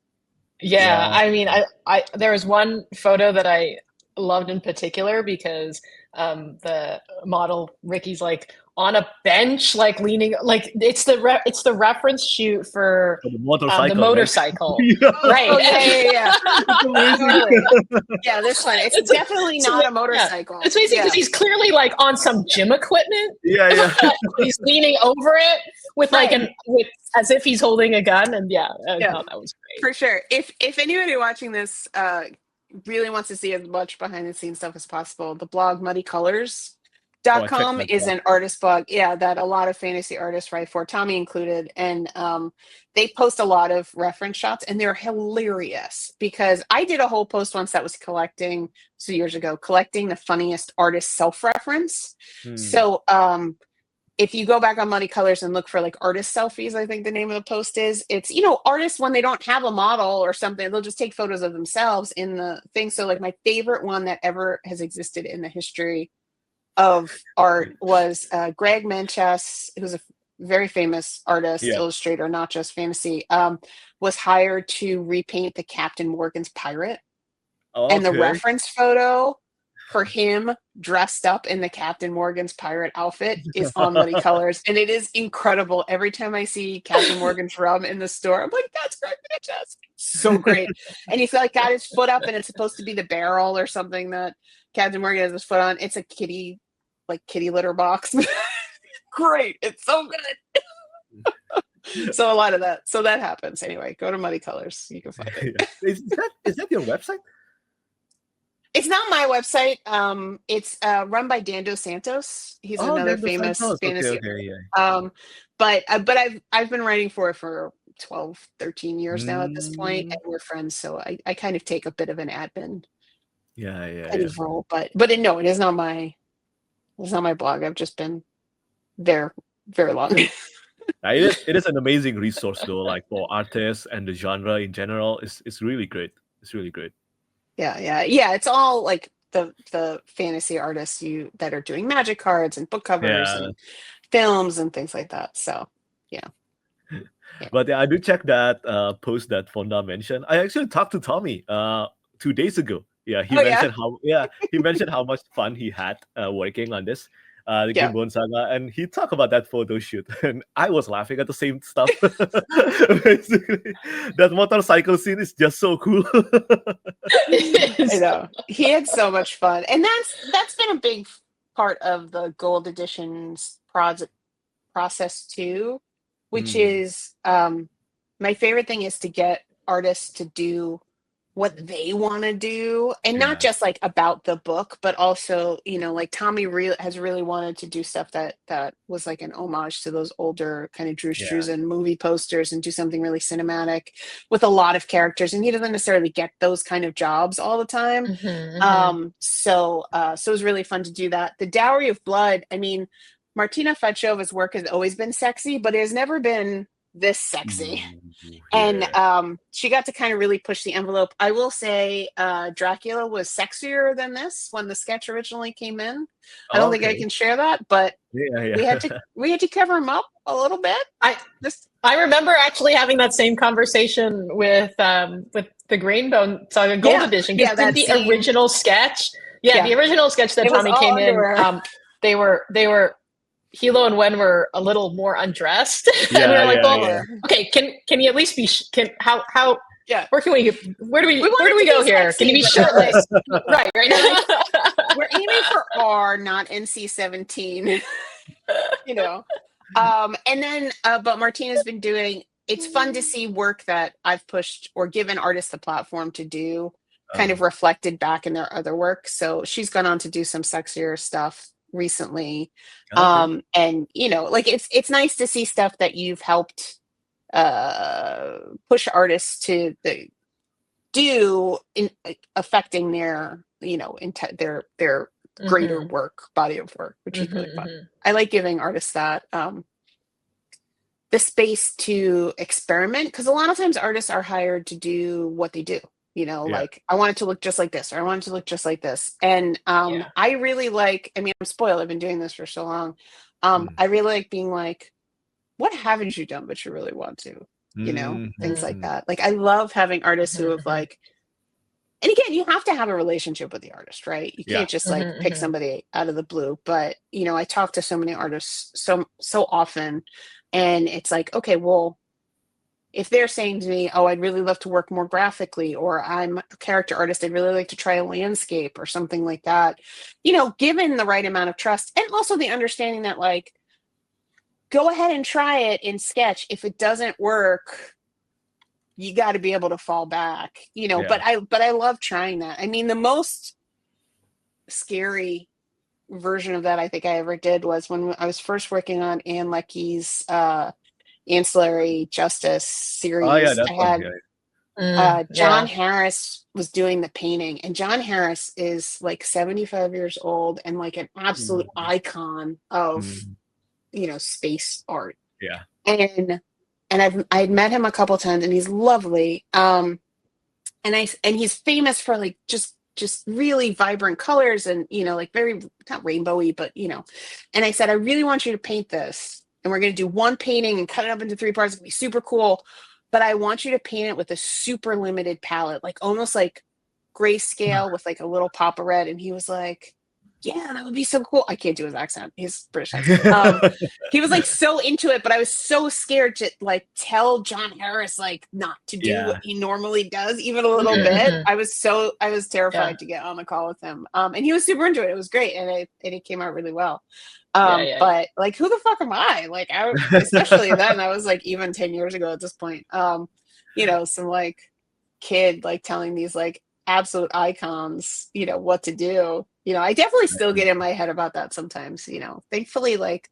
Yeah. I mean, I there was one photo that I loved in particular because the model Ricky's like on a bench, like leaning, like it's the reference shoot for the motorcycle. The motorcycle. Right. Oh, yeah. Yeah, this one. It's definitely not a motorcycle. It's basically because he's clearly like on some gym equipment. Yeah. He's leaning over it with with as if he's holding a gun, and I thought that was great. For sure. If anybody watching this really wants to see as much behind the scenes stuff as possible, the blog muddycolors.com is an artist blog, that a lot of fantasy artists write for, Tommy included, and they post a lot of reference shots, and they're hilarious because I did a whole post once that was collecting the funniest artist self-reference. So if you go back on Muddy Colors and look for like artist selfies, I think the name of the post is, it's, artists when they don't have a model or something, they'll just take photos of themselves in the thing. So like my favorite one that ever has existed in the history of art was Greg Manchess, who's a very famous artist, illustrator, not just fantasy, was hired to repaint the Captain Morgan's pirate. And the reference photo for him dressed up in the Captain Morgan's pirate outfit is on Muddy Colors. And it is incredible. Every time I see Captain Morgan's rum in the store, I'm like, that's Greg Manchess. So great. And he's like got his foot up, and it's supposed to be the barrel or something that Captain Morgan has his foot on. It's a kitty litter box. Great. It's so good. So a lot of that. So that happens. Anyway, go to Muddy Colors. You can find it. Is that your website? It's not my website. It's run by Dando Santos. He's another famous fantasy. But I've been writing for it for 12, 13 years now at this point, and we're friends. So I kind of take a bit of an admin role. But no, it is not my blog. I've just been there very long. It is an amazing resource though, like for artists and the genre in general. It's really great. It's really great. Yeah. It's all like the fantasy artists that are doing magic cards and book covers and films and things like that. So yeah. But I do check that post that Fonda mentioned. I actually talked to Tommy 2 days ago. Yeah, he mentioned how much fun he had working on this. The Green Bone Saga, and he talked about that photo shoot, and I was laughing at the same stuff. Basically, that motorcycle scene is just so cool. I know, he had so much fun, and that's been a big part of the Gold Edition's process too, which is my favorite thing is to get artists to do what they want to do, and not just like about the book, but also, like Tommy has really wanted to do stuff that was like an homage to those older kind of Drew Struzan movie posters and do something really cinematic with a lot of characters, and he doesn't necessarily get those kind of jobs all the time. So it was really fun to do that. The Dowry of Blood, I mean, Martina Fetchova's work has always been sexy, but it has never been this sexy. And she got to kind of really push the envelope. I will say Dracula was sexier than this when the sketch originally came in. I don't think I can share that, but we had to cover him up a little bit. I remember actually having that same conversation with the Green Bone Saga Gold Edition, because the original sketch that Tommy came in, they were Hilo and Wen were a little more undressed. And we were like, okay, can you at least be where do we go here? Can you be shirtless? right now. We're aiming for R, not NC-17. And then but Martina's been doing, it's fun to see work that I've pushed or given artists the platform to do kind of reflected back in their other work. So she's gone on to do some sexier stuff recently. And like it's nice to see stuff that you've helped push artists to do in affecting their their greater body of work, which is really fun. I like giving artists that the space to experiment, because a lot of times artists are hired to do what they do. Like I want it to look just like this, or I want it to look just like this. And I really like, I mean, I'm spoiled. I've been doing this for so long. I really like being like, what haven't you done, but you really want to, things like that. Like, I love having artists who have like, and again, you have to have a relationship with the artist, right? You can't just like pick somebody out of the blue. But, I talk to so many artists so often, and it's like, okay, well, if they're saying to me, oh, I'd really love to work more graphically, or I'm a character artist, I'd really like to try a landscape or something like that, given the right amount of trust, and also the understanding that like, go ahead and try it in sketch. If it doesn't work, you got to be able to fall back, but I love trying that. I mean, the most scary version of that I think I ever did was when I was first working on Anne Leckie's Ancillary Justice series. John Harris was doing the painting, and John Harris is like 75 years old and like an absolute icon of space art. And I'd met him a couple times, and he's lovely, and he's famous for like just just really vibrant colors and, like very, not rainbowy, but, and I said, I really want you to paint this. And we're going to do one painting and cut it up into 3 parts. It's going to be super cool. But I want you to paint it with a super limited palette, like almost like grayscale with like a little pop of red. And he was like, yeah, that would be so cool. I can't do his accent. He's British accent. He was like so into it, but I was so scared to like tell John Harris like not to do what he normally does, even a little bit. I was terrified to get on the call with him. And he was super into it. It was great, and it came out really well. But like, who the fuck am I? Like, especially then, I was like even 10 years ago at this point. Some like kid like telling these like absolute icons, what to do. I definitely still get in my head about that sometimes. Thankfully, like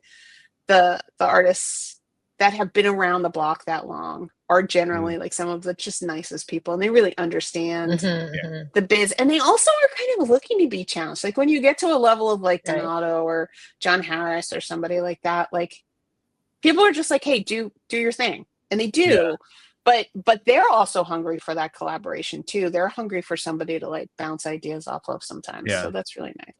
the artists that have been around the block that long are generally like some of the just nicest people, and they really understand the biz, and they also are kind of looking to be challenged. Like when you get to a level of like Donato or John Harris or somebody like that, like people are just like, hey, do your thing, and they do. But they're also hungry for that collaboration too. They're hungry for somebody to like bounce ideas off of sometimes. So that's really nice.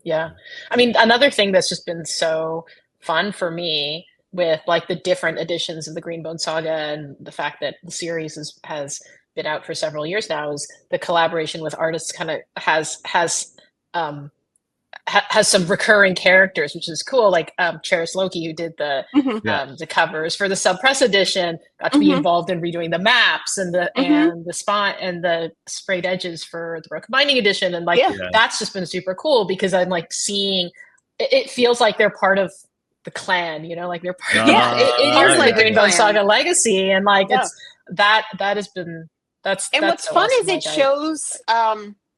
Yeah. I mean, another thing that's just been so fun for me with like the different editions of the Green Bone Saga and the fact that the series has been out for several years now is the collaboration with artists kind of has some recurring characters, which is cool. Like Cheris Loki, who did the covers for the Sub Press edition, got to be involved in redoing the maps and the spot and the sprayed edges for the Broken Binding edition, and like that's just been super cool because I'm like seeing. It feels like they're part of the clan, like they're part. It is like Green Bone Saga legacy, and like it's that has been that's. And that's what's fun is it shows.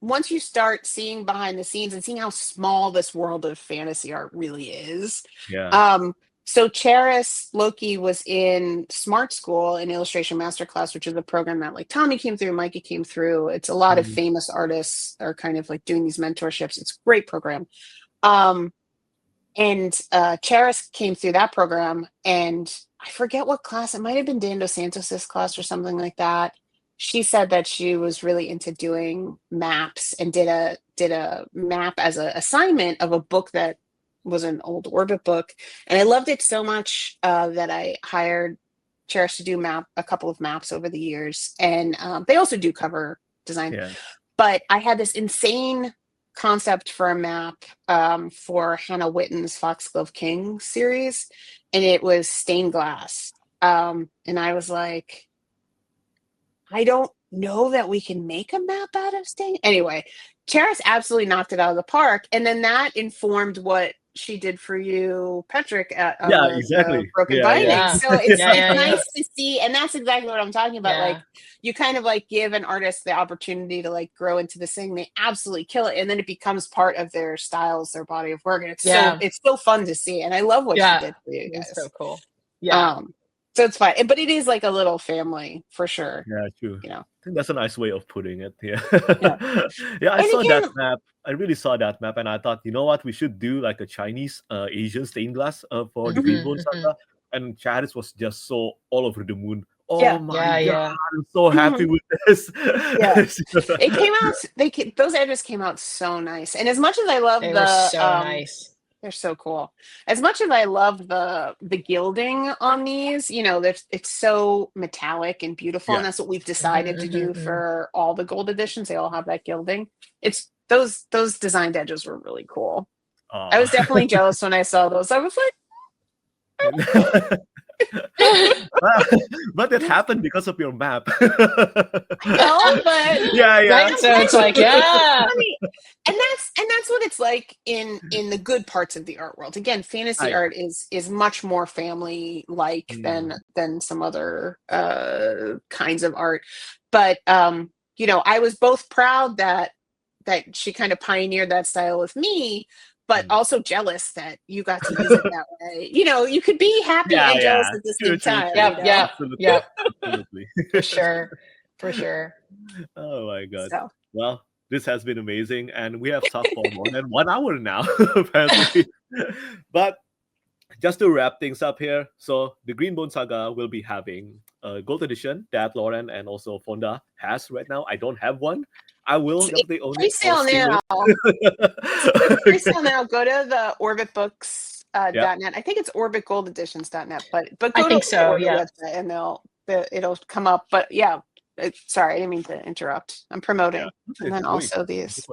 Once you start seeing behind the scenes and seeing how small this world of fantasy art really is. So Cheris Loki was in Smart School, an illustration masterclass, which is a program that like Tommy came through, Mikey came through. It's a lot of famous artists are kind of like doing these mentorships. It's a great program. And Cheris came through that program, and I forget what class, it might have been Dan Dos Santos's class or something like that. She said that she was really into doing maps and did a map as an assignment of a book that was an old Orbit book. And I loved it so much that I hired Cheris to do a couple of maps over the years. And they also do cover design. But I had this insane concept for a map for Hannah Witten's Foxglove King series. And it was stained glass. And I was like, I don't know that we can make a map out of stain. Anyway, Cheris absolutely knocked it out of the park. And then that informed what she did for you, Petrik, at exactly. Broken Binding. So it's nice to see. And that's exactly what I'm talking about. Like you kind of like give an artist the opportunity to like grow into this thing. They absolutely kill it. And then it becomes part of their styles, their body of work. And it's so fun to see. And I love what she did for you guys. It's so cool. So it's fine, but it is like a little family for sure. Yeah, true. I think that's a nice way of putting it. I saw that map. I really saw that map, and I thought, you know what, we should do like a Chinese Asian stained glass for the Green Bone Saga. And Charis was just so all over the moon. Oh my god, I'm so happy with this. It came out. Those edges came out so nice, and as much as I love they were so nice. They're so cool. As much as I love the gilding on these, it's so metallic and beautiful, and that's what we've decided to do for all the gold editions. They all have that gilding. It's those designed edges were really cool. I was definitely jealous when I saw those. I was like, but it happened because of your map. No, but right? So it's like and that's what it's like in the good parts of the art world. Again, fantasy art is much more family like than some other kinds of art. But I was both proud that she kind of pioneered that style with me, but also jealous that you got to use it that way. You could be happy and jealous at the same time. Absolutely. For sure. Oh my god. So. Well, this has been amazing, and we have talked for more than 1 hour now, apparently. But just to wrap things up here, so the Green Bone Saga will be having a gold edition that Lauren and also Fonda has right now. I don't have one. I will It's definitely own it. pre-sale I'll steal now. it. It's pre-sale now. Go to the orbitbooks. Yeah. .net. I think it's orbitgoldeditions.net, but I go think to so, the yeah. website and it'll come up. But yeah, sorry, I didn't mean to interrupt. I'm promoting, and then also these.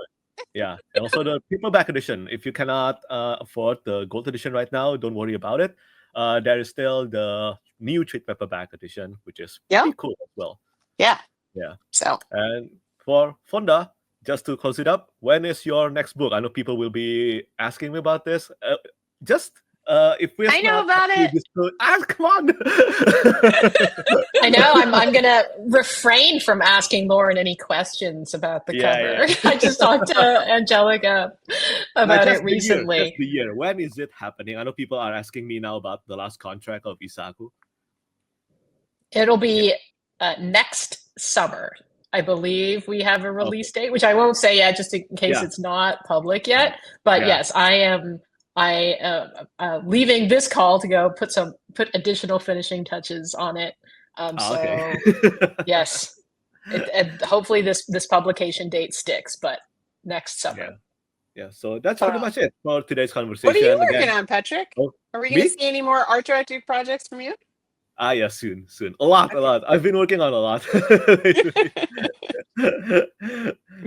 Yeah, and also the paperback edition. If you cannot afford the gold edition right now, don't worry about it. There is still the new trade paperback edition, which is pretty cool as well. Yeah. Yeah. So. And for Fonda, just to close it up, when is your next book? I know people will be asking me about this. If we're I know about it. Come on. I know. I'm gonna refrain from asking Lauren any questions about the cover. Yeah. I just talked to Angelica about it recently. Just the year. When is it happening? I know people are asking me now about the last contract of Isaku. It'll be next summer. I believe we have a release date, which I won't say yet, just in case it's not public yet. But yes, I am leaving this call to go put additional finishing touches on it. So yes, and hopefully this publication date sticks, but next summer. Yeah. So that's pretty much it for today's conversation. What are you working on, Petrik? Are we going to me? see any more art directed projects from you? Yeah, soon. A lot. I've been working on a lot.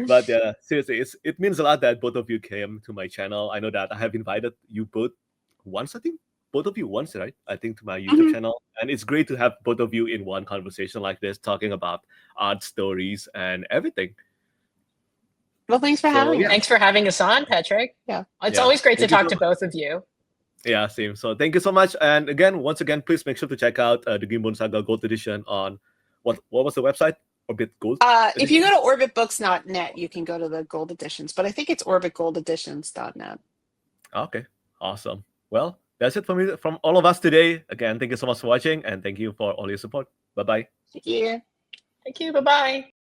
But yeah, seriously, it means a lot that both of you came to my channel. I know that I have invited you both once, I think. Both of you once, right? I think to my YouTube channel. And it's great to have both of you in one conversation like this, talking about art stories and everything. Well, thanks for having us. Thanks for having us on, Petrik. Yeah. It's always great to talk to both of you. Yeah, same. So thank you so much. And once again, please make sure to check out the Green Bone Saga Gold Edition on what was the website? Orbit Gold? If you go to orbitbooks.net, you can go to the gold editions, but I think it's orbitgoldeditions.net. Okay, awesome. Well, that's it from all of us today. Again, thank you so much for watching, and thank you for all your support. Bye-bye. Thank you. Thank you. Bye-bye.